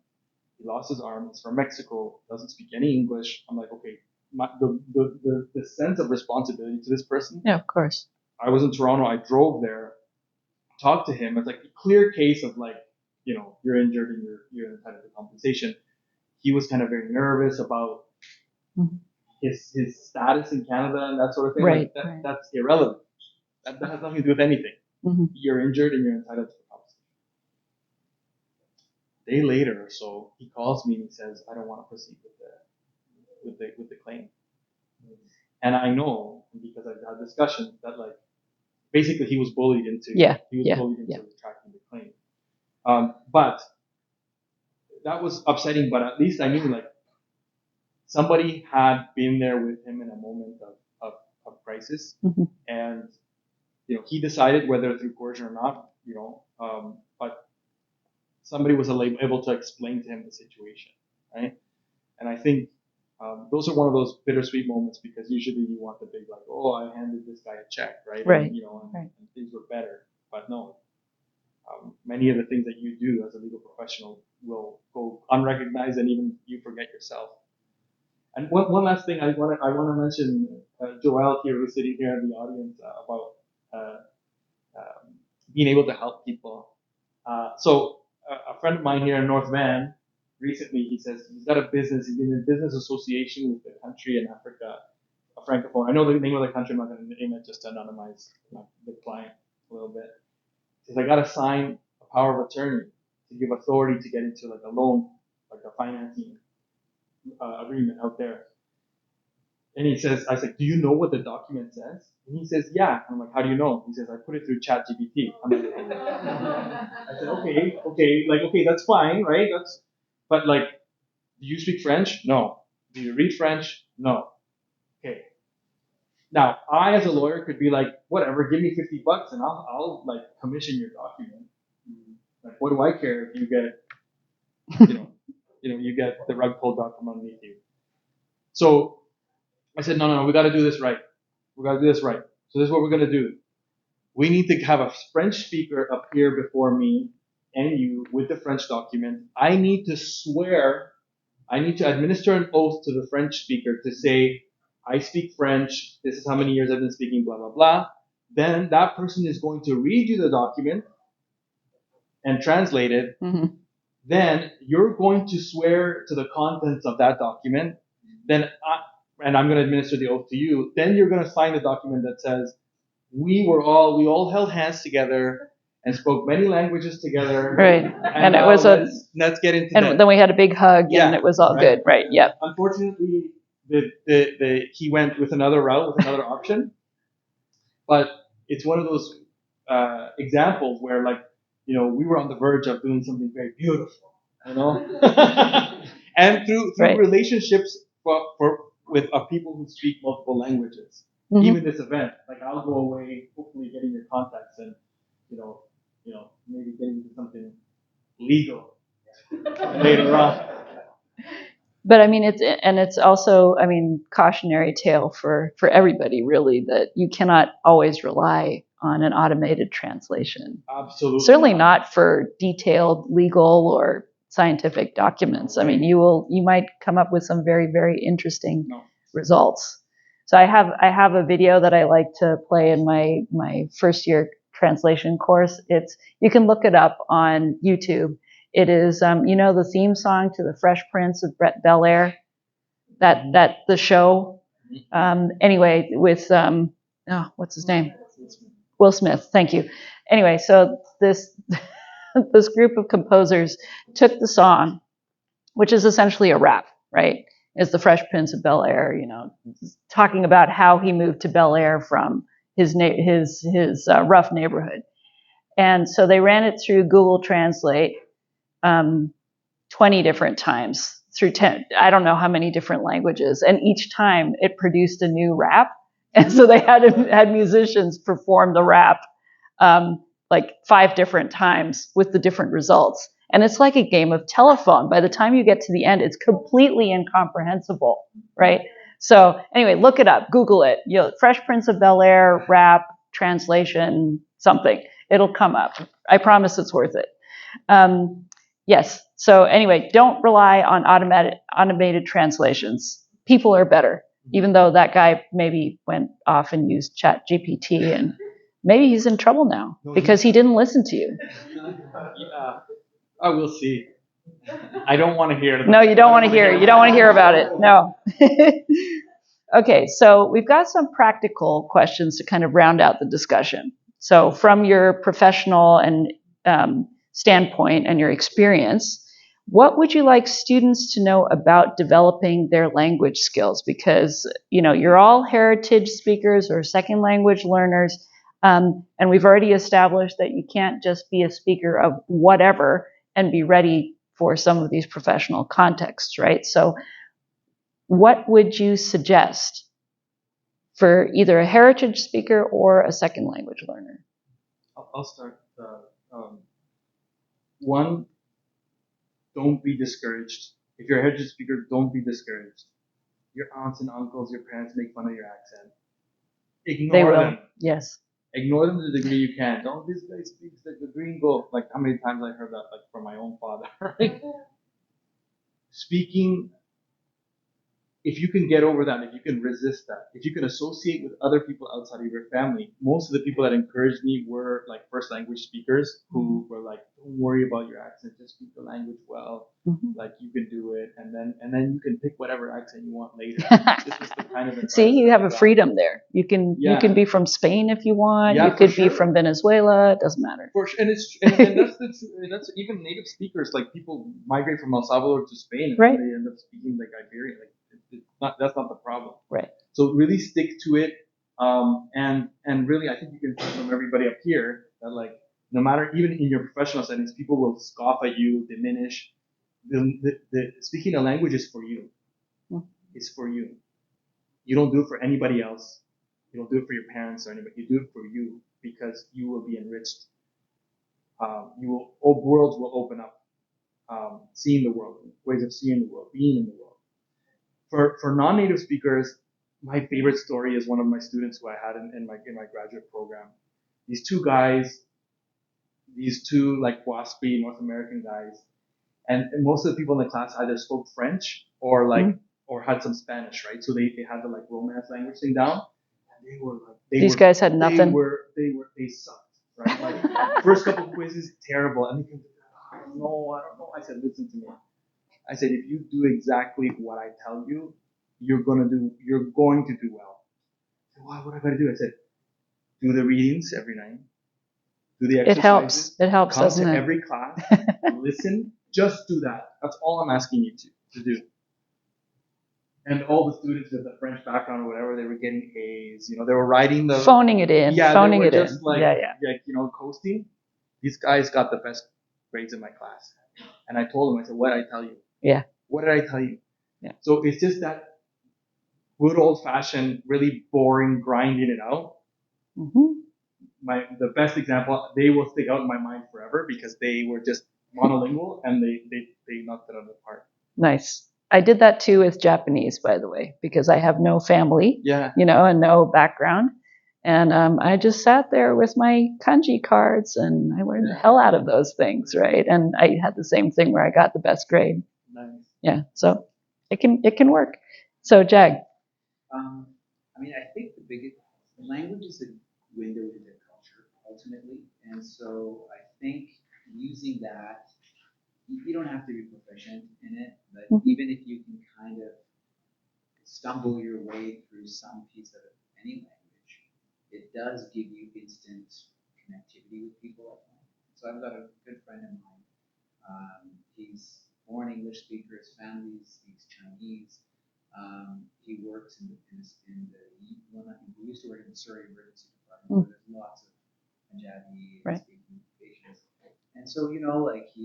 He lost his arm. He's from Mexico, doesn't speak any English. I'm like, okay, the sense of responsibility to this person. Yeah, of course. I was in Toronto. I drove there. talk to him. It's like a clear case of like, you're injured and you're entitled to compensation. He was kind of very nervous about his status in Canada and that sort of thing. Right, Like that's irrelevant. That has nothing to do with anything. You're injured and you're entitled to compensation. A day later or so, he calls me and he says, "I don't want to proceed with the claim." And I know, because I've had discussions, that like basically he was bullied into retracting the claim. But that was upsetting. But at least I knew like somebody had been there with him in a moment of crisis, and he decided whether through coercion or not. But somebody was able to explain to him the situation, right? And I think those are one of those bittersweet moments, because usually you want the big like, oh, I handed this guy a check, right? Right. And things were better. But no, many of the things that you do as a legal professional will go unrecognized, and even you forget yourself. And one last thing I want to mention, Joelle here, who's sitting here in the audience, about being able to help people. So a friend of mine here in North Van, recently, he says he's got a business. He's in a business association with a country in Africa, a francophone. I know the name of the country. I'm not going to name it just to anonymize the client a little bit. He says, I got to sign a power of attorney to give authority to get into like a loan, like a financing agreement out there. And he says, I was like, do you know what the document says? And he says, yeah. I'm like, how do you know? He says, I put it through ChatGPT. I'm like, I said, okay, that's fine, right? But like, do you speak French? No. Do you read French? No. Okay. Now, I as a lawyer could be like, whatever, give me $50 and I'll like commission your document. Like, what do I care if you get, you get the rug pulled out from underneath you? So I said, no, we got to do this right. We got to do this right. So this is what we're going to do. We need to have a French speaker appear before me and you with the French document. I need to swear. I need to administer an oath to the French speaker to say, I speak French. This is how many years I've been speaking, blah, blah, blah. Then that person is going to read you the document and translate it. Then you're going to swear to the contents of that document. And I'm going to administer the oath to you. Then you're going to sign the document that says, we all held hands together and spoke many languages together. Right. And it was let's get into that. And then we had a big hug, and it was all good. Right. Yeah. Unfortunately, he went with another route, with another option. But it's one of those examples where, like, we were on the verge of doing something very beautiful, and through relationships with people who speak multiple languages. Even this event, like, I'll go away, hopefully getting your contacts and, maybe getting into something legal later on. But I mean, it's also, I mean, cautionary tale for everybody, really, that you cannot always rely on an automated translation. Absolutely. Certainly not for detailed legal or scientific documents. I mean, you might come up with some very, very interesting results. So I have a video that I like to play in my first year translation course. You can look it up on YouTube. It is the theme song to The Fresh Prince of Bel-Air, that the show. Anyway, with what's his name? Will Smith. Thank you. Anyway, so this group of composers took the song, which is essentially a rap, right? Is The Fresh Prince of Bel-Air, talking about how he moved to Bel-Air from his rough neighborhood. And so they ran it through Google Translate 20 different times through 10, I don't know how many different languages. And each time it produced a new rap. And so they had musicians perform the rap like 5 different times with the different results. And it's like a game of telephone. By the time you get to the end, it's completely incomprehensible, right? So anyway, look it up, Google it. Fresh Prince of Bel-Air, rap, translation, something. It'll come up. I promise it's worth it. Yes. So anyway, don't rely on automated translations. People are better, even though that guy maybe went off and used ChatGPT and Maybe he's in trouble now because he didn't listen to you. Yeah, I will see. I don't want to hear it. No, you don't want to hear. You don't want to hear about it. No. Okay, so we've got some practical questions to kind of round out the discussion. So from your professional and standpoint and your experience, what would you like students to know about developing their language skills? Because, you're all heritage speakers or second language learners, and we've already established that you can't just be a speaker of whatever and be ready for some of these professional contexts, right? So what would you suggest for either a heritage speaker or a second language learner? I'll start. One, don't be discouraged. If you're a heritage speaker, don't be discouraged. Your aunts and uncles, your parents make fun of your accent. Ignore them. Yes. Ignore them to the degree you can. Don't, this guy speaks like the gringo. Like, how many times I heard that, like, from my own father, right? Speaking, if you can get over that, if you can resist that, if you can associate with other people outside of your family, most of the people that encouraged me were like first language speakers who were like, don't worry about your accent, just speak the language well, like you can do it, and then you can pick whatever accent you want later. This was the kind of See, you have a freedom there. You can be from Spain if you want. Yeah, you could sure. be from Venezuela. It doesn't matter. For sure, and that's even native speakers. Like people migrate from El Salvador to Spain, and right. They end up speaking like Iberian. Like that's not the problem. Right. So really stick to it, and really, I think you can tell from everybody up here that like no matter even in your professional settings, people will scoff at you, diminish. The speaking a language is for you. It's for you. You don't do it for anybody else. You don't do it for your parents or anybody. You do it for you because you will be enriched. Worlds will open up. Seeing the world, ways of seeing the world, being in the world. For non-native speakers, my favorite story is one of my students who I had in my graduate program. These two like waspy North American guys, and most of the people in the class either spoke French or like or had some Spanish, right? So they had the like Romance language thing down. And they were like these guys had nothing. They sucked, right? Like first couple quizzes terrible, and they came, I don't know. I said, listen to me. I said, if you do exactly what I tell you, you're going to do well. I said, why? What I got to do? I said, do the readings every night. Do the exercises. It helps, come doesn't to it? every class. Listen. Just do that. That's all I'm asking you to do. And all the students with the French background or whatever, they were getting A's. They were writing the phoning it in. Yeah, phoning they were it just in. like coasting. These guys got the best grades in my class. And I told them, I said, what did I tell you? Yeah. What did I tell you? Yeah. So it's just that good old fashioned, really boring grinding it out. The best example, they will stick out in my mind forever because they were just monolingual and they knocked it out of the park. Nice. I did that too with Japanese, by the way, because I have no family, and no background. And I just sat there with my kanji cards and I learned the hell out of those things, right? And I had the same thing where I got the best grade. Nice. Yeah, so it can work. So Jag. I think the biggest language is a window into culture ultimately, and so I think using that, you don't have to be proficient in it, but even if you can kind of stumble your way through some piece of any language, it does give you instant connectivity with people. So I've got a good friend of mine. He's born English speaker. His family speaks Chinese. He works in the he used to work in the Surrey Emergency Department, where there's lots of Punjabi speaking patients. And so, he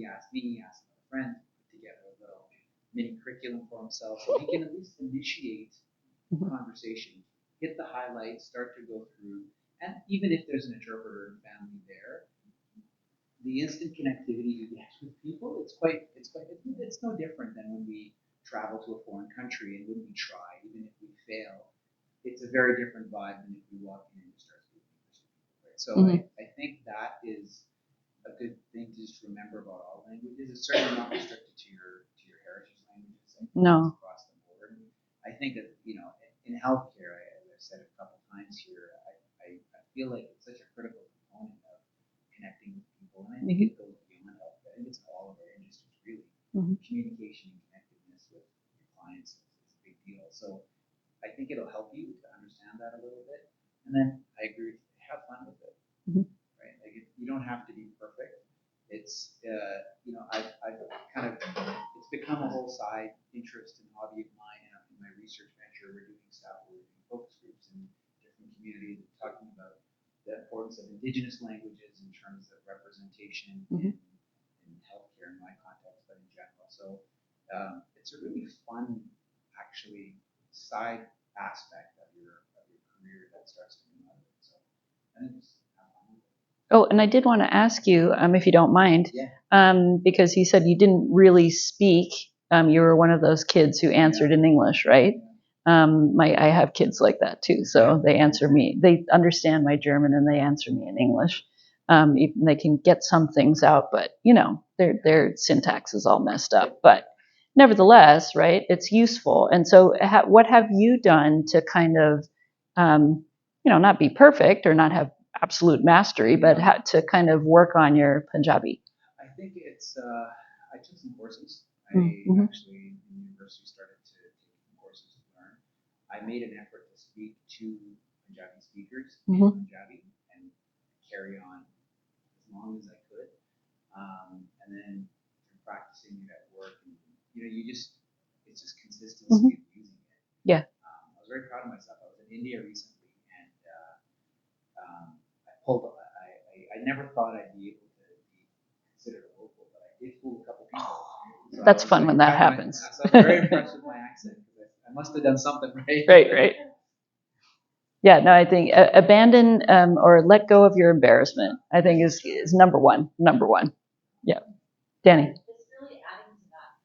asked a friend to put together a little mini curriculum for himself so he can at least initiate conversation, hit the highlights, start to go through, and even if there's an interpreter and family there, the instant connectivity you get with people, it's no different than when we travel to a foreign country and when we try, even if we fail, it's a very different vibe than if we walk in and start speaking. Right? So I think that is a good thing to just remember about all languages. It's certainly not restricted to your heritage languages. No. Across the board. I think that in healthcare, as I've said a couple times here, I feel like it's such a critical component of connecting with people, and I think it goes beyond healthcare. I think it's all of our industries really. Communication and connectiveness with your clients is a big deal. So I think it'll help you to understand that a little bit, and then I agree with you, have fun with it, right? Like you don't have to be perfect. It's I've kind of it's become a whole side interest and hobby of mine in my research venture. We're doing stuff, we're doing focus groups in different communities, talking about the importance of Indigenous languages in terms of representation in healthcare in my context, but in general. So it's a really fun, actually, side aspect of your career that starts to come out of it. So I think it's Oh, and I did want to ask you, if you don't mind, because you said you didn't really speak. You were one of those kids who answered in English, right? I have kids like that too, so they answer me. They understand my German and they answer me in English. Even they can get some things out, but their syntax is all messed up. But nevertheless, right? It's useful. And so, what have you done to kind of, not be perfect or not have absolute mastery, but how to kind of work on your Punjabi? I think it's, I took some courses. I actually in university started to take some courses to learn. I made an effort to speak to Punjabi speakers in Punjabi and carry on as long as I could. And then through practicing it at work, and, it's just consistency of using it. Yeah. I was very proud of myself. I was in India recently, and I pulled. I never thought I'd be able to be considered a local, but I did fool a couple people. So That's fun when that happens. So I was very impressed with my accent. I must have done something right. Right. Yeah, no, I think abandon or let go of your embarrassment, I think is number one. Yeah. Danny. Just really adding to that,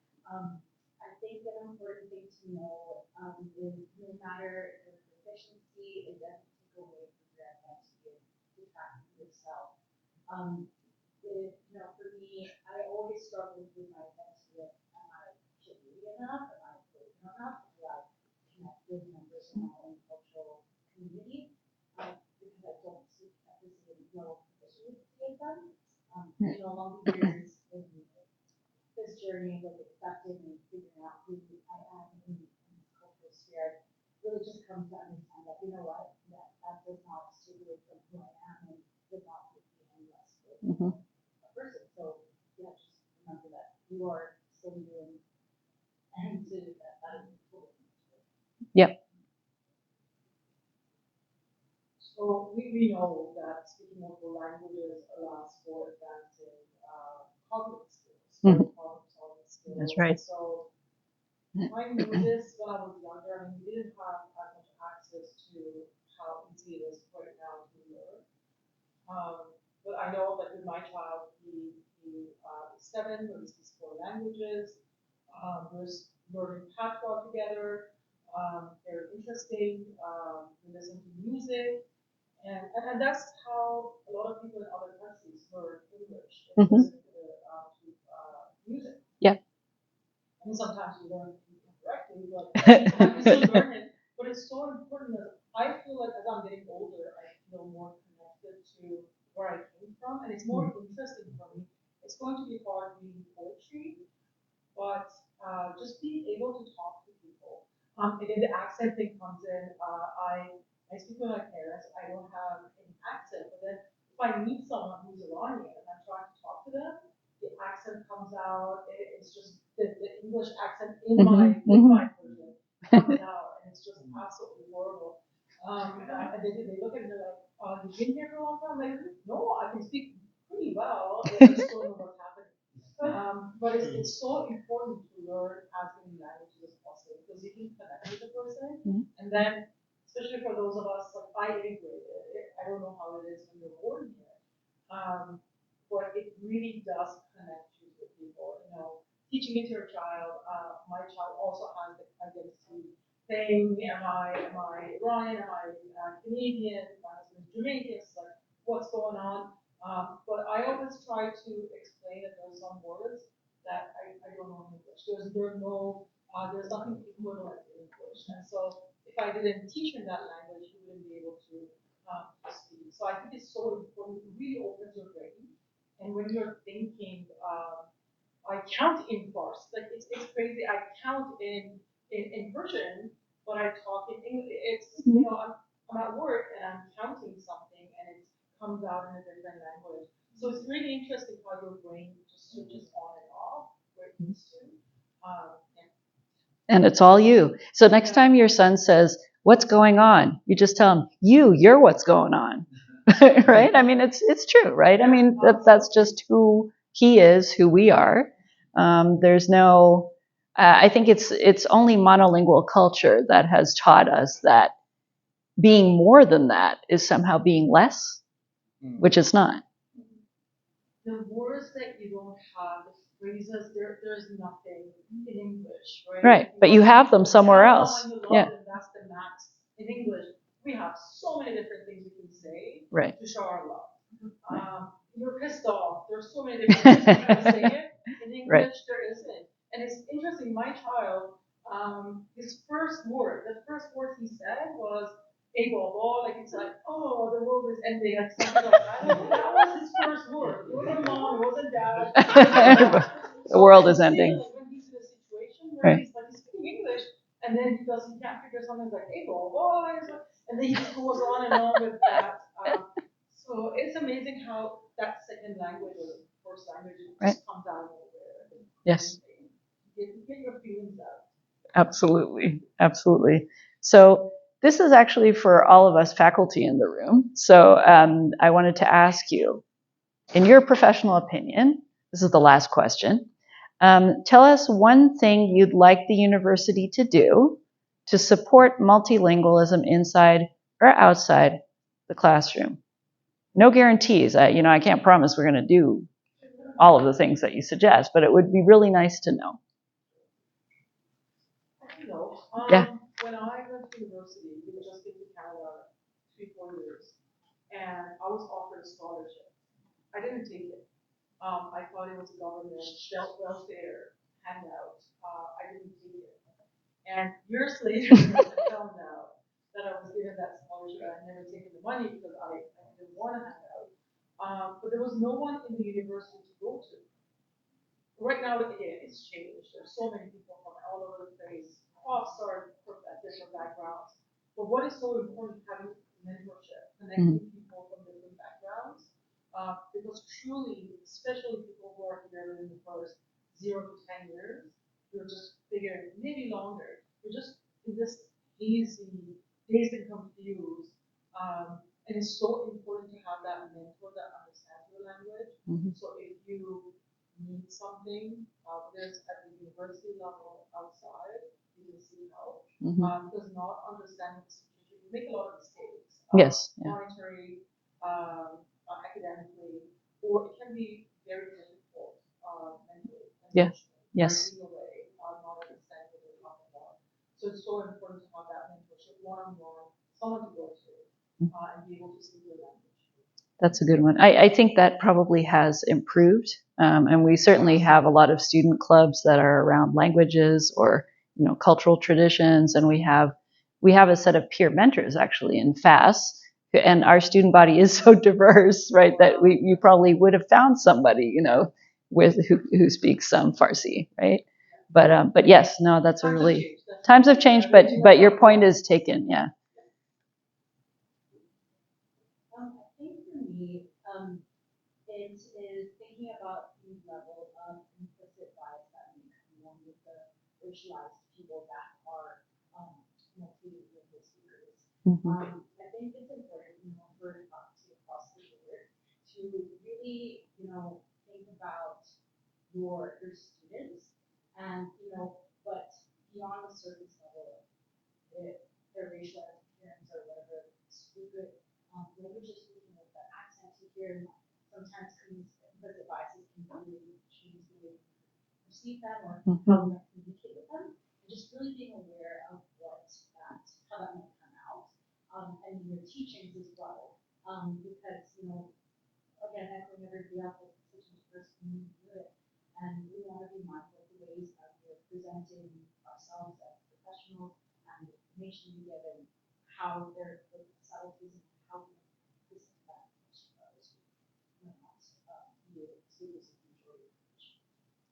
I think an important thing to know is no matter the proficiency, it doesn't take away from your identity to practice yourself. For me, I always struggled with my identity of am I Canadian enough, am I Filipino enough, do I connect with members of my own cultural community, because I don't speak ethnicity, no proficiency with them. Along the years, this journey with accepting and figuring out who I am in this cultural sphere really just comes to understand that, that does not separate from who I am and does not make me any less a person. So, just remember that you are still doing and to that is important. Yep. So we know that speaking multiple languages allows for advancing cognitive skills, problem solving skills. That's right. So I knew this when I was younger. We didn't have as much access to how easy it is right now to learn. But I know that with my child, he is 7, but he speaks 4 languages. We're learning patois together. They're interesting. We listen to music. And that's how a lot of people in other countries learn English. Listen to music. Yeah. I mean, sometimes you learn incorrectly, but you still learn it. But it's so important that I feel like as I'm getting older, I feel more connected to where I came from, and it's more interesting for me. It's going to be hard reading poetry, but just being able to talk to people. Again, the accent thing comes in. I speak with my parents. I don't have any accent, but then if I meet someone who's Iranian and I'm trying to talk to them, the accent comes out. It's just the English accent in my version comes out, and it's just absolutely horrible. And they look at me like, "You've been here for a long time." I'm like, no, I can speak pretty well. I just don't know what's happening. But it's so important to learn as many languages as possible because you can connect with the person, and then especially for those of us like I immigrated. I don't know how it is when you're born here, but it really does connect you with people. Teaching it to your child. My child also has the identity thing. Am I Iranian? Am I Canadian? My husband's Jamaican. It's like what's going on? But I always try to explain that there's some words that I don't know in English. There's nothing equivalent in English. And so if I didn't teach him that language, he wouldn't be able to to speak. So I think it's so important. It really opens your brain. And when you're thinking, I count in Farsi. Like it's crazy. I count in Persian, but I talk in English. It's I'm at work and I'm counting something and it comes out in a different language. So it's really interesting how your brain just switches on and off where it needs to. And it's all you. So next time your son says, "What's going on?" you just tell him, "You're what's going on." Right? I mean, it's true, right? I mean, that's just who he is, who we are. There's no. I think it's only monolingual culture that has taught us that being more than that is somehow being less, which it's not. The words that you don't have, the phrases, there's nothing in English, right? Right, but you have them somewhere else. Yeah. That's the max. In English, we have so many different things we can say to show our love. You're pissed off. There's so many different ways to say it. In English, there isn't. And it's interesting, my child, his first word, the first word he said was, "Hey, Bobo," like it's like, "Oh, the world is ending," like something like that. That was his first word. It wasn't mom, it wasn't dad. The world is ending. Like when he's in a situation where he's speaking English, and then he can't figure something like, "Hey, Bobo," and then he just goes on and on with that. So it's amazing how that second language or first language just comes out of nowhere. Yes. Get your feelings out. Absolutely. Absolutely. So this is actually for all of us faculty in the room. So I wanted to ask you, in your professional opinion, this is the last question, tell us one thing you'd like the university to do to support multilingualism inside or outside the classroom. No guarantees. I can't promise we're going to do all of the things that you suggest, but it would be really nice to know. When I went to university, we just came to Canada 3-4 years, and I was offered a scholarship. I didn't take it. I thought it was a government welfare handout. I didn't take it. And years later, I found out that I was given that scholarship and I never taken the money because I didn't want a handout. But there was no one in the university to go to. Right now, again, it's changed. There's so many people from all over the place, across our different backgrounds. But what is so important, having mentorship, connecting people from different backgrounds, because truly, especially people who are here in the first 0 to 10 years, you're just figuring, maybe longer, you're just in this hazy, dazed and confused. And it's so important to have that mentor that understands your language. So if you need something, there's at the university level outside, you can seek help. Because not understanding the situation, you make a lot of mistakes. Monetary, academically, or it can be very difficult mentally. Yes. Away, not understanding what they're talking about. So it's so important to have that mentorship one-on-one, someone to go to, and be able to speak your language. That's a good one. I think that probably has improved, and we certainly have a lot of student clubs that are around languages or cultural traditions, and we have a set of peer mentors actually in FAS, and our student body is so diverse, right? That you probably would have found somebody with who speaks some Farsi, right? But yes, no, that's a really times have changed, but your point is taken, yeah. It is thinking about the level of implicit bias that may come along with the racialized people that are multilingual speakers. I think it's important, for faculty across the board to really, think about your students and, but beyond a certain level, their racialized appearance or whatever, stupid language is speaking with the accent you hear. Sometimes these implicit biases can really change the way you perceive them or how you communicate with them. And just really being aware of how that might come out, and your teachings as well. Because, again, echoing everybody else, like such a diverse community, and we want to be mindful of the ways that we're presenting ourselves as professionals and the information we give and how they're the subtleties and how we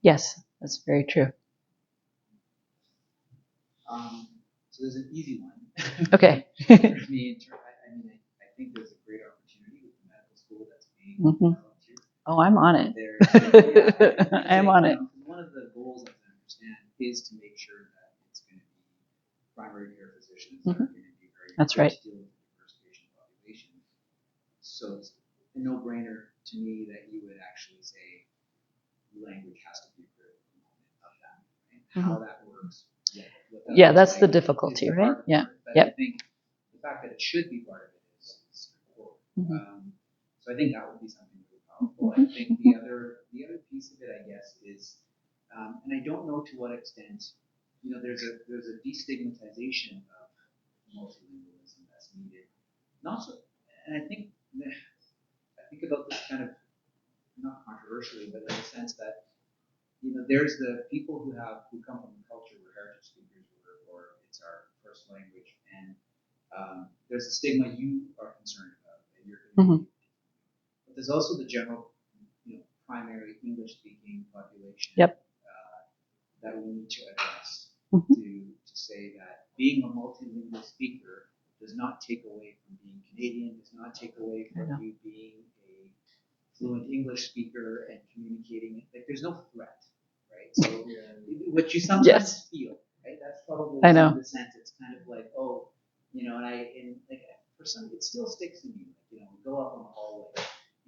Yes, that's very true. So there's an easy one. Okay. For me, I think there's a great opportunity with the medical school that's being developed here. Oh, I'm on it. I'm on it. One of the goals, as I understand, is to make sure that it's going to be primary care physicians that are going to be very That's right. dealing with the diverse patient population. So it's a no-brainer to me that you would actually say language has to be a critical component of that. Right? How that works. Yeah, that's the difficulty, right? Yeah. But I think the fact that it should be part of it is straightforward. So I think that would be something really powerful. I think the other piece of it, I guess, is, and I don't know to what extent, there's a destigmatization of multilingualism that's needed. And also, and I think about this kind of not controversially, but in the sense that there's the people who come from a culture where heritage speakers or it's our first language, and there's the stigma you are concerned about that you're community. But there's also the general, primary English-speaking population that we need to address to say that being a multilingual speaker does not take away from being Canadian, does not take away from you being a fluent English speaker and communicating. Like, there's no threat. Right? So what you sometimes feel, right? That's probably some of the sense. It's kind of like, and like for some, it still sticks to me. Like, we go up on the hallway,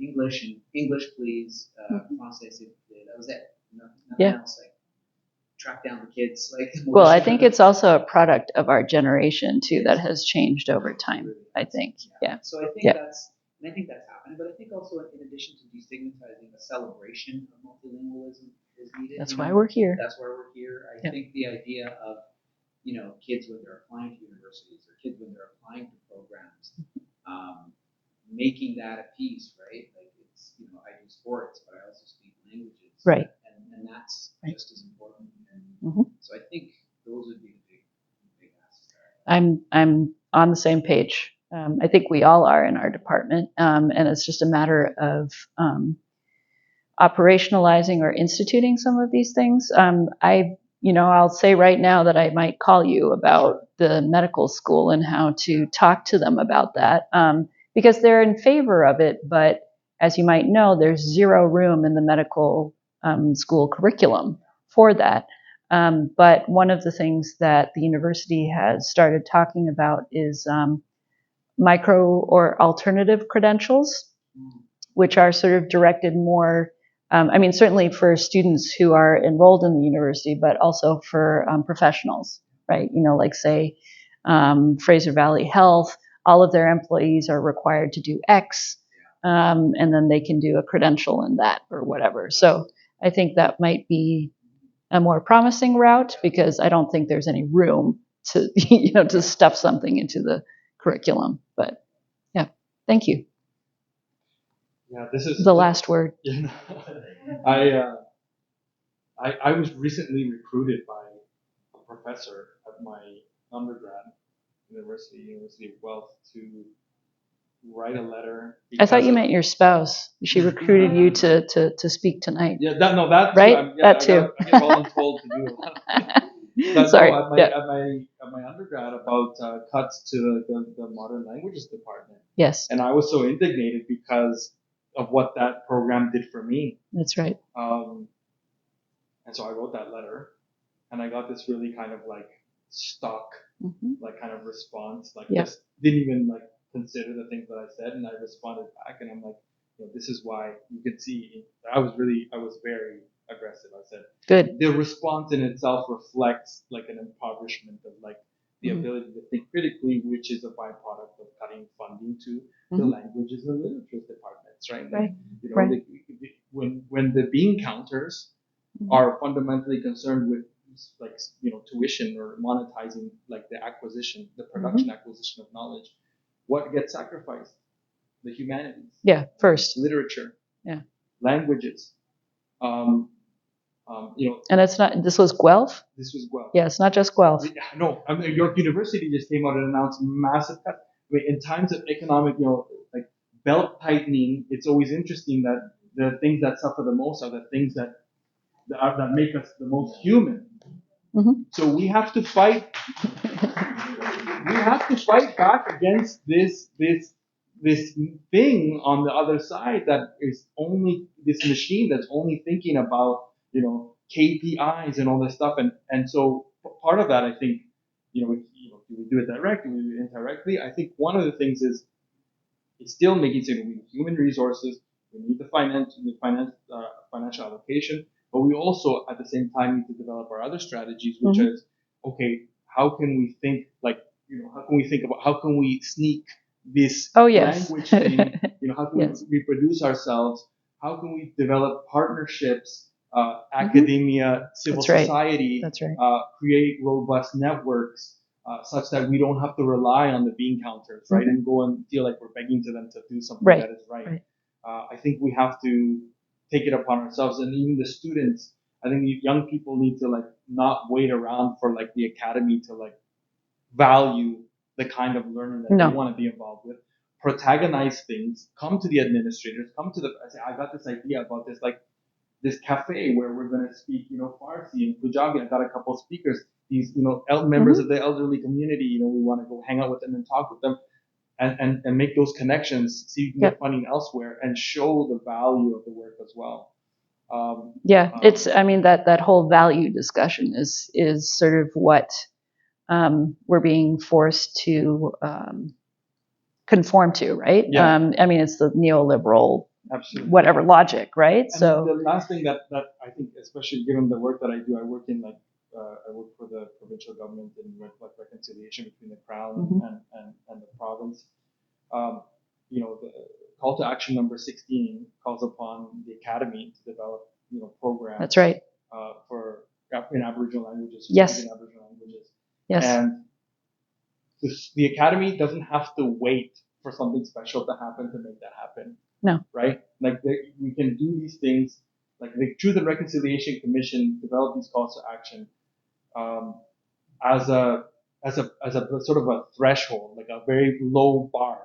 English, please, Francais, s'il vous plaît. That was it. Nothing else. Like, track down the kids. Like, well, I think it's also a product of our generation too that has changed over time. I think, So I think I think that's happening. But I think also, in addition to destigmatizing, a celebration of multilingualism is needed. That's why we're here. That's why we're here. I think the idea of, kids when they're applying to universities or kids when they're applying to programs, making that a piece, right? Like, it's, I do sports, but I also speak languages. Right. And that's just as important. And so I think those would be the big asks. I'm on the same page. I think we all are in our department, and it's just a matter of operationalizing or instituting some of these things. I'll say right now that I might call you about the medical school and how to talk to them about that, because they're in favor of it, but as you might know, there's zero room in the medical school curriculum for that. But one of the things that the university has started talking about is micro or alternative credentials, which are sort of directed more, certainly for students who are enrolled in the university, but also for professionals, right? Like say Fraser Valley Health, all of their employees are required to do X, and then they can do a credential in that or whatever. So I think that might be a more promising route, because I don't think there's any room to, to stuff something into the curriculum. But yeah, thank you. Yeah, this is the last word. I was recently recruited by a professor at my undergrad, University of Guelph, to write a letter. I thought you meant your spouse. She recruited you to speak tonight. Yeah, that right? That too. I get voluntold to do that. Sorry. At my undergrad about cuts to the modern languages department. Yes. And I was so indignated because of what that program did for me. That's right. And so I wrote that letter, and I got this really kind of like stock, like kind of response, like just didn't even like consider the things that I said, and I responded back, and I'm like, this is why you can see I was very aggressive. I said, good. The response in itself reflects like an impoverishment of like the ability to think critically, which is a byproduct of cutting funding to the languages and literatures departments, right? Right. Like, when the bean counters are fundamentally concerned with like tuition or monetizing like the production acquisition of knowledge, what gets sacrificed? The humanities. Yeah, first. Literature. Yeah. Languages. And it's not. This was Guelph. This was Guelph. Yeah, it's not just Guelph. No, York University just came out and announced massive cuts. In times of economic, like belt tightening, it's always interesting that the things that suffer the most are the things that that make us the most human. Mm-hmm. So we have to fight. We have to fight back against this thing on the other side that is only this machine that's only thinking about KPIs and all this stuff. And so part of that, I think, do we do it directly? Do we do it indirectly? I think one of the things is it's still making sure we need human resources, we need the financial allocation, but we also at the same time need to develop our other strategies, which is, okay, how can we think how can we sneak this language thing, how can we reproduce ourselves, how can we develop partnerships, academia, civil society, create robust networks, such that we don't have to rely on the bean counters, right? And go and feel like we're begging to them to do something that is right. I think we have to take it upon ourselves, and even the students. I think young people need to not wait around for the academy to value the kind of learning that they want to be involved with. Protagonize things. Come to the administrators. Come to I say, I got this idea about this cafe where we're going to speak, Farsi and Punjabi. I got a couple of speakers. These, members of the elderly community. We want to go hang out with them and talk with them, and make those connections. See if you can get funding elsewhere and show the value of the work as well. It's. I mean that whole value discussion is sort of what we're being forced to conform to, right? I mean, it's the neoliberal. Absolutely. Whatever logic, right? And so the last thing that I think, especially given the work that I do, I work in I work for the provincial government in reconciliation between the crown and the province. The call to action number 16 calls upon the academy to develop programs. That's right. In Aboriginal languages. Yes. In Aboriginal languages. Yes. And the academy doesn't have to wait for something special to happen to make that happen. No. Right? We can do these things, the Truth and Reconciliation Commission develop these calls to action as a sort of a threshold, a very low bar,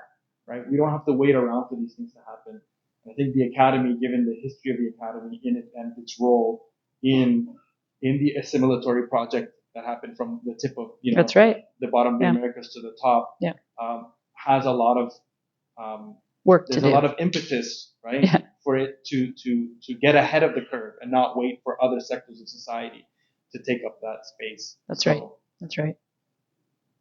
right? We don't have to wait around for these things to happen. And I think the academy, given the history of the academy in it and its role in the assimilatory project that happened from the tip of that's right. the bottom of the Americas to the top, has a lot of work to do. There's a lot of impetus, right, for it to get ahead of the curve and not wait for other sectors of society to take up that space. That's right. That's right.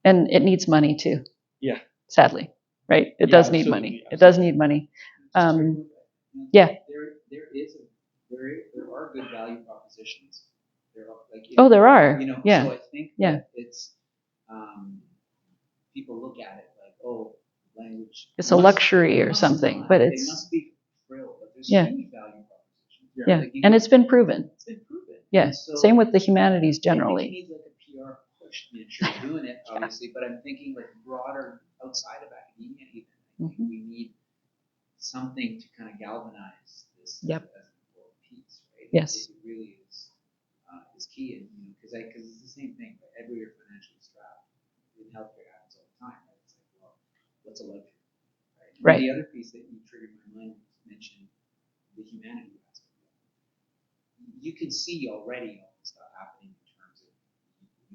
And it needs money too. Yeah. Sadly, right? It does need money. Absolutely. It does need money. There are good value propositions. There are. So I think that it's people look at it language. It's a luxury or something, but it's. They must be thrilled, but there's many value propositions. And it's been proven. It's been proven. Yeah. So same with the humanities generally. It needs a PR push. I mean, sure, you're doing it obviously, but I'm thinking broader outside of academia even. I think we need something to kind of galvanize this as an important piece, right? Yes. It really is key, and because it's the same thing. Everywhere you're financially strapped in healthcare happens all the time. Right? It's what's a luxury, right? And the other piece that you triggered my mind was mention the humanity aspect. You can see already all this stuff happening in terms of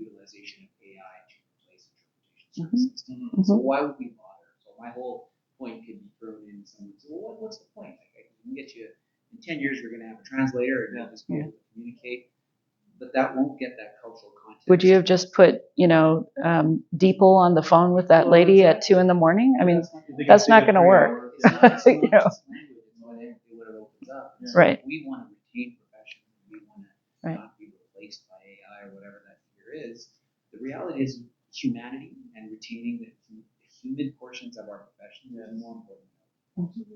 utilization of AI to replace interpretation services. So why would we bother? So my whole point could be thrown in. Someone says, well, what's the point? I can get you in 10 years. We're going to have a translator, and you'll just be able to communicate. But that won't get that cultural context. Would you have just put, Deeple on the phone with that lady at 2 a.m? I mean, that's not going to work. Right. We want to retain professionals. We want to not be replaced by AI or whatever that fear is. The reality is humanity and retaining the human portions of our profession is more important.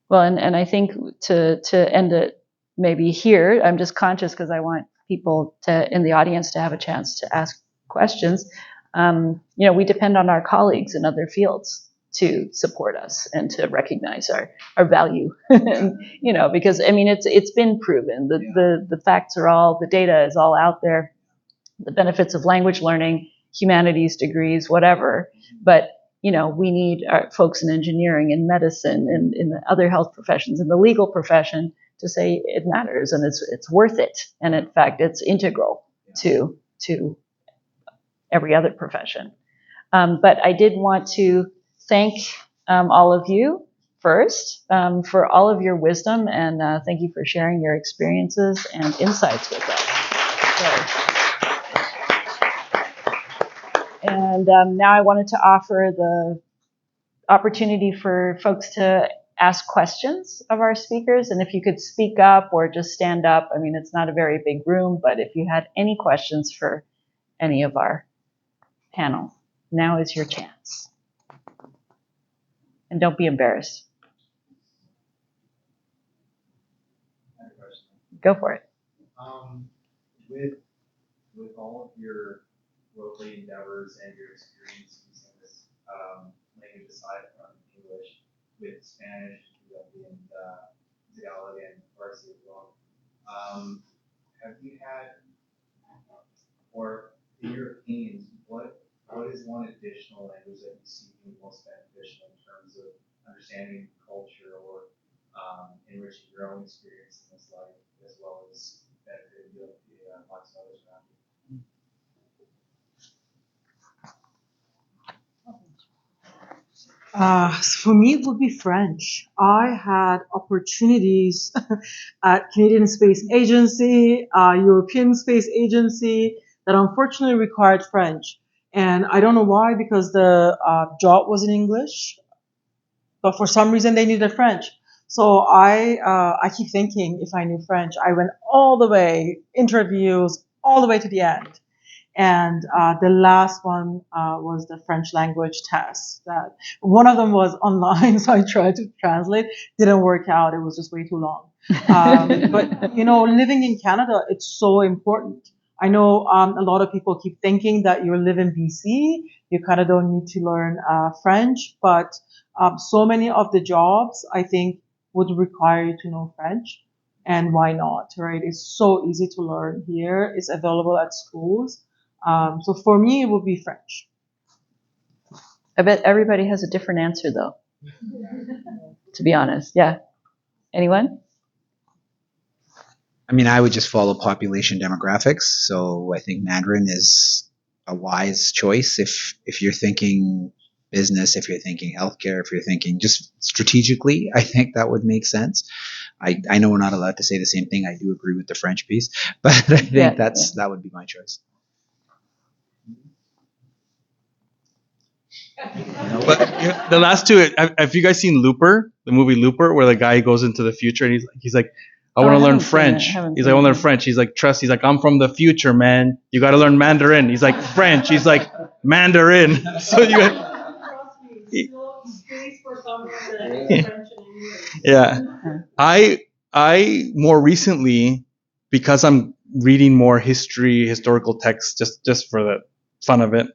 Well, and I think to end it maybe here, I'm just conscious because I want people in the audience to have a chance to ask questions. We depend on our colleagues in other fields to support us and to recognize our value, because I mean, it's been proven. The facts are the data is all out there, the benefits of language learning, humanities degrees, whatever. But, we need our folks in engineering and medicine and in the other health professions, in the legal profession to say it matters and it's worth it. And in fact, it's integral to every other profession. But I did want to thank all of you first for all of your wisdom, and thank you for sharing your experiences and insights with us. And now I wanted to offer the opportunity for folks to ask questions of our speakers. And if you could speak up or just stand up, I mean, it's not a very big room, but if you had any questions for any of our panel, now is your chance. And don't be embarrassed. Go for it. With all of your worldly endeavors and your experience using this language aside from English, with Spanish, and Tagalog and Farsi as well, have you had, or in your opinion, what is one additional language that you see being most beneficial in terms of understanding culture or enriching your own experience in this life, as well as benefiting the lots of others around you? For me, it would be French. I had opportunities at Canadian Space Agency, European Space Agency, that unfortunately required French. And I don't know why, because the job was in English, but for some reason they needed French. So I keep thinking if I knew French, I went all the way, interviews, all the way to the end. And the last one was the French language test. That one of them was online, so I tried to translate. Didn't work out. It was just way too long. But living in Canada, it's so important. I know a lot of people keep thinking that you live in BC, you kind of don't need to learn French, but so many of the jobs I think would require you to know French. And why not, right? It's so easy to learn here. It's available at schools. So for me, it would be French. I bet everybody has a different answer, though, to be honest. Yeah. Anyone? I mean, I would just follow population demographics. So I think Mandarin is a wise choice if you're thinking business, if you're thinking healthcare, if you're thinking just strategically, I think that would make sense. I know we're not allowed to say the same thing. I do agree with the French piece, but I think that would be my choice. But the last two, have you guys seen Looper, the movie Looper, where the guy goes into the future and he's like, I want to learn French. He's like, I want to learn French. He's like, trust. He's like, I'm from the future, man. You got to learn Mandarin. He's like, French. He's like, Mandarin. So you. Yeah. I more recently, because I'm reading more historical texts, just for the fun of it,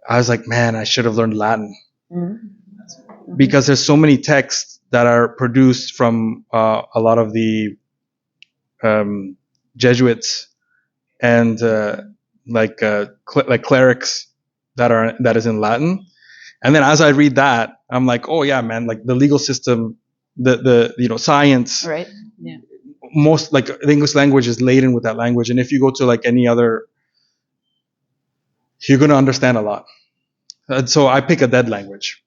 I was like, man, I should have learned Latin. Mm-hmm. Because there's so many texts that are produced from a lot of the Jesuits and like clerics that is in Latin. And then as I read that, I'm like, oh yeah, man, like the legal system, the science, right? Yeah. Most like the English language is laden with that language, and if you go to like any other, you're gonna understand a lot. And so I pick a dead language.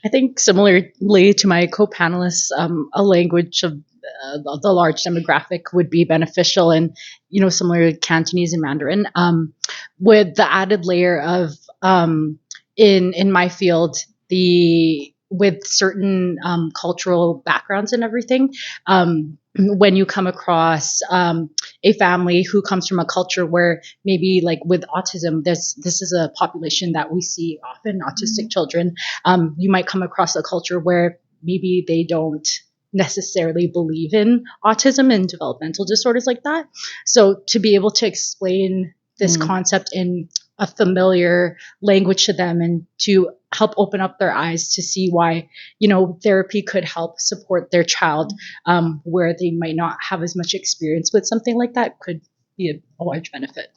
I think similarly to my co-panelists, a language of the large demographic would be beneficial, and similar to Cantonese and Mandarin, with the added layer of in my field, with certain cultural backgrounds and everything, when you come across a family who comes from a culture where maybe like with autism, this is a population that we see often, autistic children, you might come across a culture where maybe they don't necessarily believe in autism and developmental disorders like that. So to be able to explain this concept in a familiar language to them and to help open up their eyes to see why, therapy could help support their child where they might not have as much experience with something like that could be a large benefit.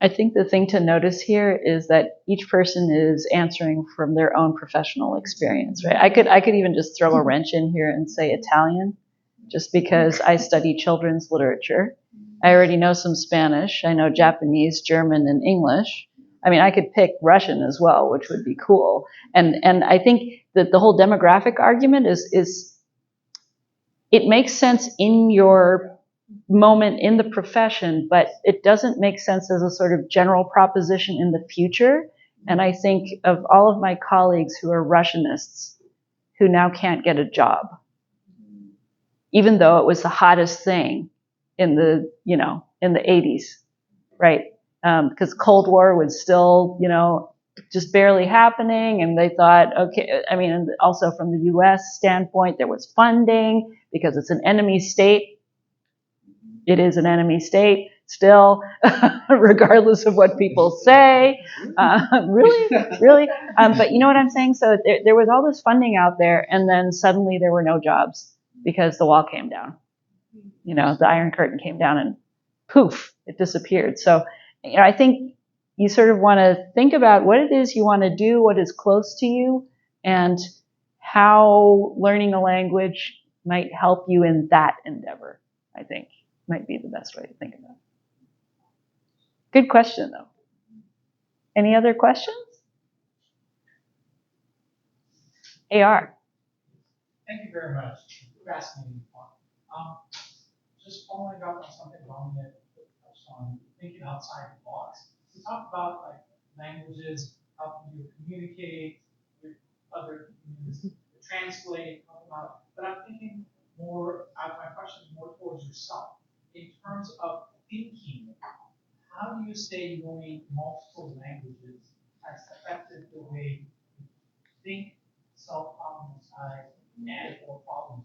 I think the thing to notice here is that each person is answering from their own professional experience, right? I could even just throw a wrench in here and say Italian, just because I study children's literature. I already know some Spanish. I know Japanese, German, and English. I mean, I could pick Russian as well, which would be cool. And I think that the whole demographic argument is it makes sense in your moment in the profession, but it doesn't make sense as a sort of general proposition in the future. And I think of all of my colleagues who are Russianists who now can't get a job, even though it was the hottest thing in the 80s, right? Because Cold War was still, just barely happening, and they thought, okay, I mean, and also from the U.S. standpoint, there was funding because it's an enemy state. It is an enemy state still, regardless of what people say. Really. But you know what I'm saying? So there was all this funding out there, and then suddenly there were no jobs because the wall came down. The Iron Curtain came down, and poof, it disappeared. So, I think you sort of want to think about what it is you want to do, what is close to you, and how learning a language might help you in that endeavor, I think. Might be the best way to think about it. Good question, though. Any other questions? AR. Thank you very much. Fascinating talk. Just following up on something Rolando touched on, thinking outside the box. We talked about languages, helping you communicate with other communities, translate, but I'm thinking more. My question is more towards yourself. In terms of thinking, how do you say knowing multiple languages has affected the way you think, self-problematize, and or problem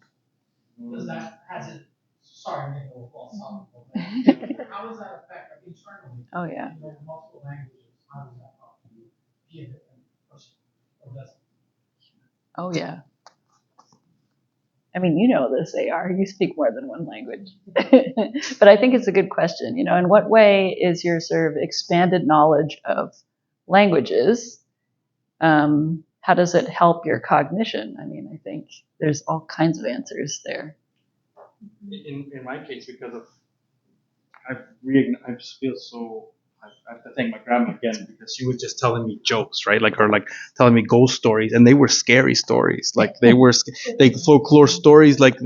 solve? Has it, sorry, maybe a little philosophical, but how does that affect internally? Oh, yeah. Multiple languages, how does that help you be a different person? Or does it? Oh, yeah. I mean, you know this, AR. You speak more than one language. But I think it's a good question. In what way is your sort of expanded knowledge of languages, how does it help your cognition? I mean, I think there's all kinds of answers there. In my case, because of I just feel so. I have to thank my grandma again because she was just telling me jokes, right? Like telling me ghost stories, and they were scary stories. Like they folklore stories, like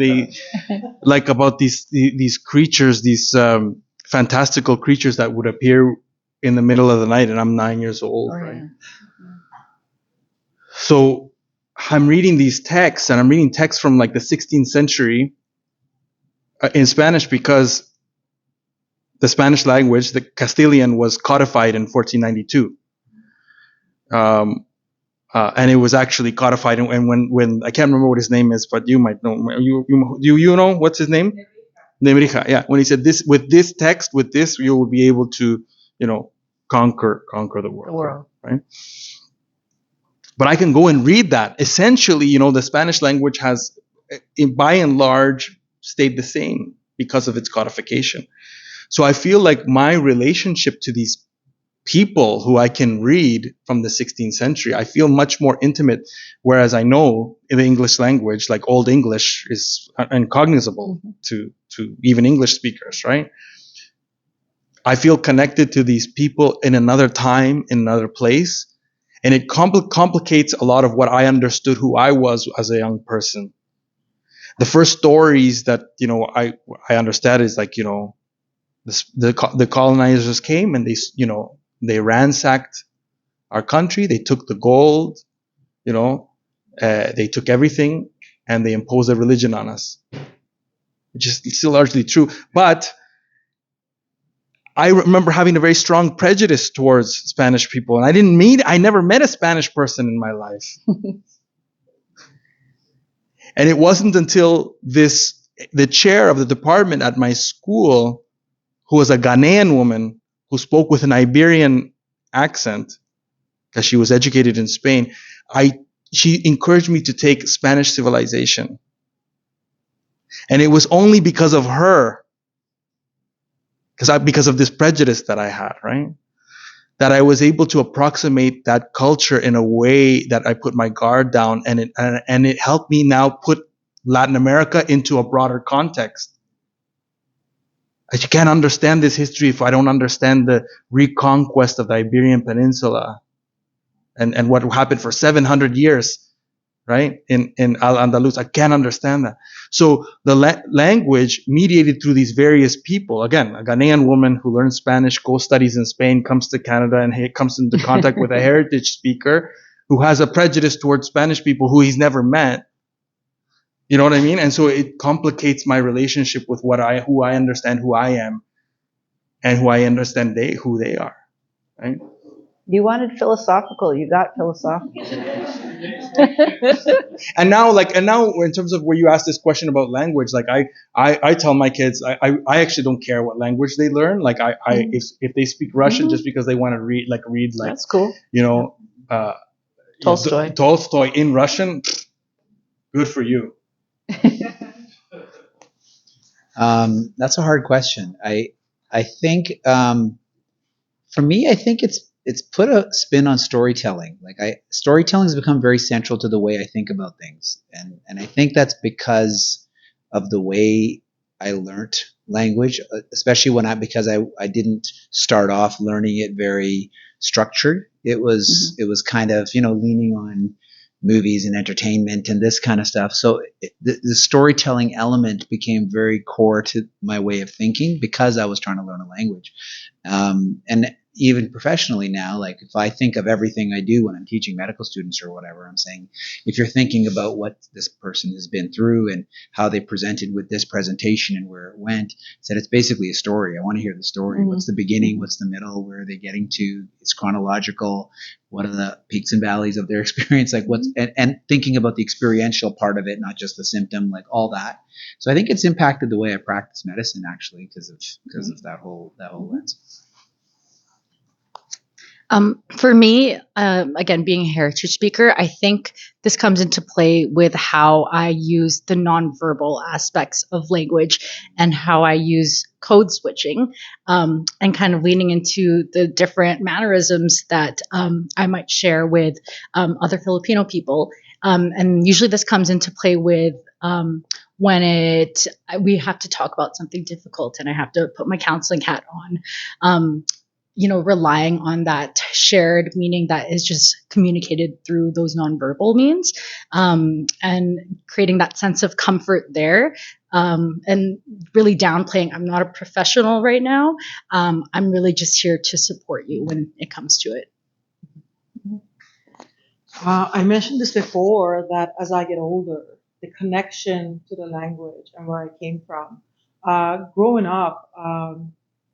about these creatures, these fantastical creatures that would appear in the middle of the night, and I'm 9 years old, right? Yeah. So I'm reading these texts, and I'm reading texts from like the 16th century in Spanish because the Spanish language, the Castilian, was codified in 1492. And it was actually codified, and when I can't remember what his name is, but you might know. You know what's his name? Nebrija. Yeah. When he said this, with this text, you will be able to, conquer the world. Right? But I can go and read that. Essentially, the Spanish language has, by and large, stayed the same because of its codification. So I feel like my relationship to these people who I can read from the 16th century, I feel much more intimate, whereas I know in the English language, like Old English is uncognizable to even English speakers, right? I feel connected to these people in another time, in another place, and it complicates a lot of what I understood who I was as a young person. The first stories that, I understand is like, the colonizers came and they ransacked our country. They took the gold, they took everything, and they imposed a religion on us, which is still largely true. But I remember having a very strong prejudice towards Spanish people, and I never met a Spanish person in my life. And it wasn't until the chair of the department at my school, who was a Ghanaian woman who spoke with an Iberian accent, because she was educated in Spain, she encouraged me to take Spanish civilization. And it was only because of her, because of this prejudice that I had, right? that I was able to approximate that culture in a way that I put my guard down, and it helped me now put Latin America into a broader context. I can't understand this history if I don't understand the reconquest of the Iberian Peninsula and what happened for 700 years, right? In Al-Andalus. I can't understand that. So the language mediated through these various people, again, a Ghanaian woman who learns Spanish, goes studies in Spain, comes to Canada, and he comes into contact with a heritage speaker who has a prejudice towards Spanish people who he's never met. You know what I mean? And so it complicates my relationship with who I understand who I am and who I understand who they are, right? You wanted philosophical. You got philosophical. and now in terms of where you asked this question about language, like I tell my kids, I actually don't care what language they learn. Like if they speak Russian just because they want to read that's cool. Tolstoy in Russian, good for you. That's a hard question. I think for me, I think it's put a spin on storytelling. Storytelling has become very central to the way I think about things, and I think that's because of the way I learned language, especially because I didn't start off learning it very structured. It was kind of leaning on movies and entertainment and this kind of stuff. So the storytelling element became very core to my way of thinking because I was trying to learn a language. And even professionally now, like if I think of everything I do when I'm teaching medical students or whatever, I'm saying, if you're thinking about what this person has been through and how they presented with this presentation and where it went, said it's basically a story. I want to hear the story. Mm-hmm. What's the beginning? What's the middle? Where are they getting to? It's chronological. What are the peaks and valleys of their experience? Like and thinking about the experiential part of it, not just the symptom, like all that. So I think it's impacted the way I practice medicine actually because of that whole lens. For me, again, being a heritage speaker, I think this comes into play with how I use the nonverbal aspects of language and how I use code switching, and kind of leaning into the different mannerisms that I might share with other Filipino people. And usually this comes into play with when we have to talk about something difficult and I have to put my counseling hat on. Relying on that shared meaning that is just communicated through those nonverbal means, and creating that sense of comfort there, and really downplaying, I'm not a professional right now. I'm really just here to support you when it comes to it. I mentioned this before, that as I get older, the connection to the language and where I came from, growing up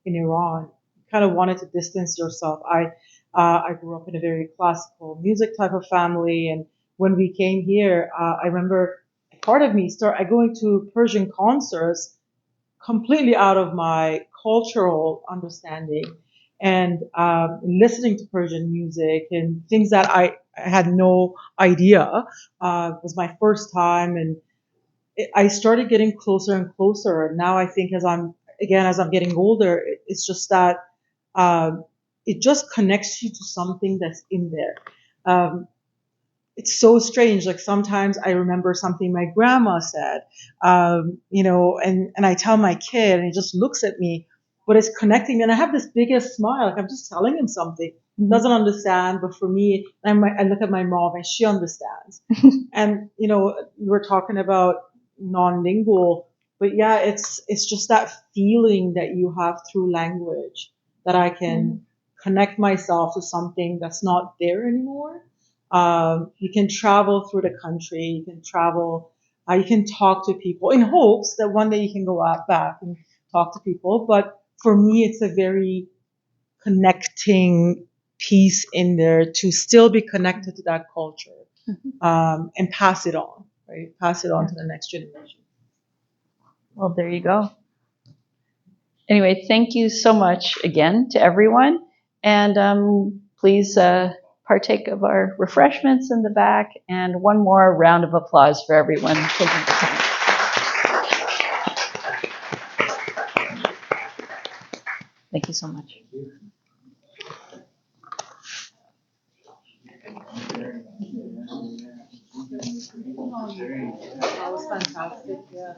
in Iran, kind of wanted to distance yourself. I grew up in a very classical music type of family, and when we came here, I remember part of me going to Persian concerts completely out of my cultural understanding, and listening to Persian music and things that I had no idea was my first time, and I started getting closer and closer. And now I think as I'm getting older, it's just that it just connects you to something that's in there. It's so strange. Like sometimes I remember something my grandma said, and I tell my kid and he just looks at me, but it's connecting me. And I have this biggest smile. Like I'm just telling him something. He doesn't understand, but for me, I look at my mom and she understands. And, we were talking about non-lingual, but yeah, it's just that feeling that you have through language that I can connect myself to something that's not there anymore. You can travel through the country. You can travel. You can talk to people in hopes that one day you can go out back and talk to people. But for me, it's a very connecting piece in there to still be connected to that culture, and pass it on, right? Pass it on to the next generation. Well, there you go. Anyway, thank you so much again to everyone. And please partake of our refreshments in the back. And one more round of applause for everyone taking the time. Thank you so much. That was fantastic. Yeah.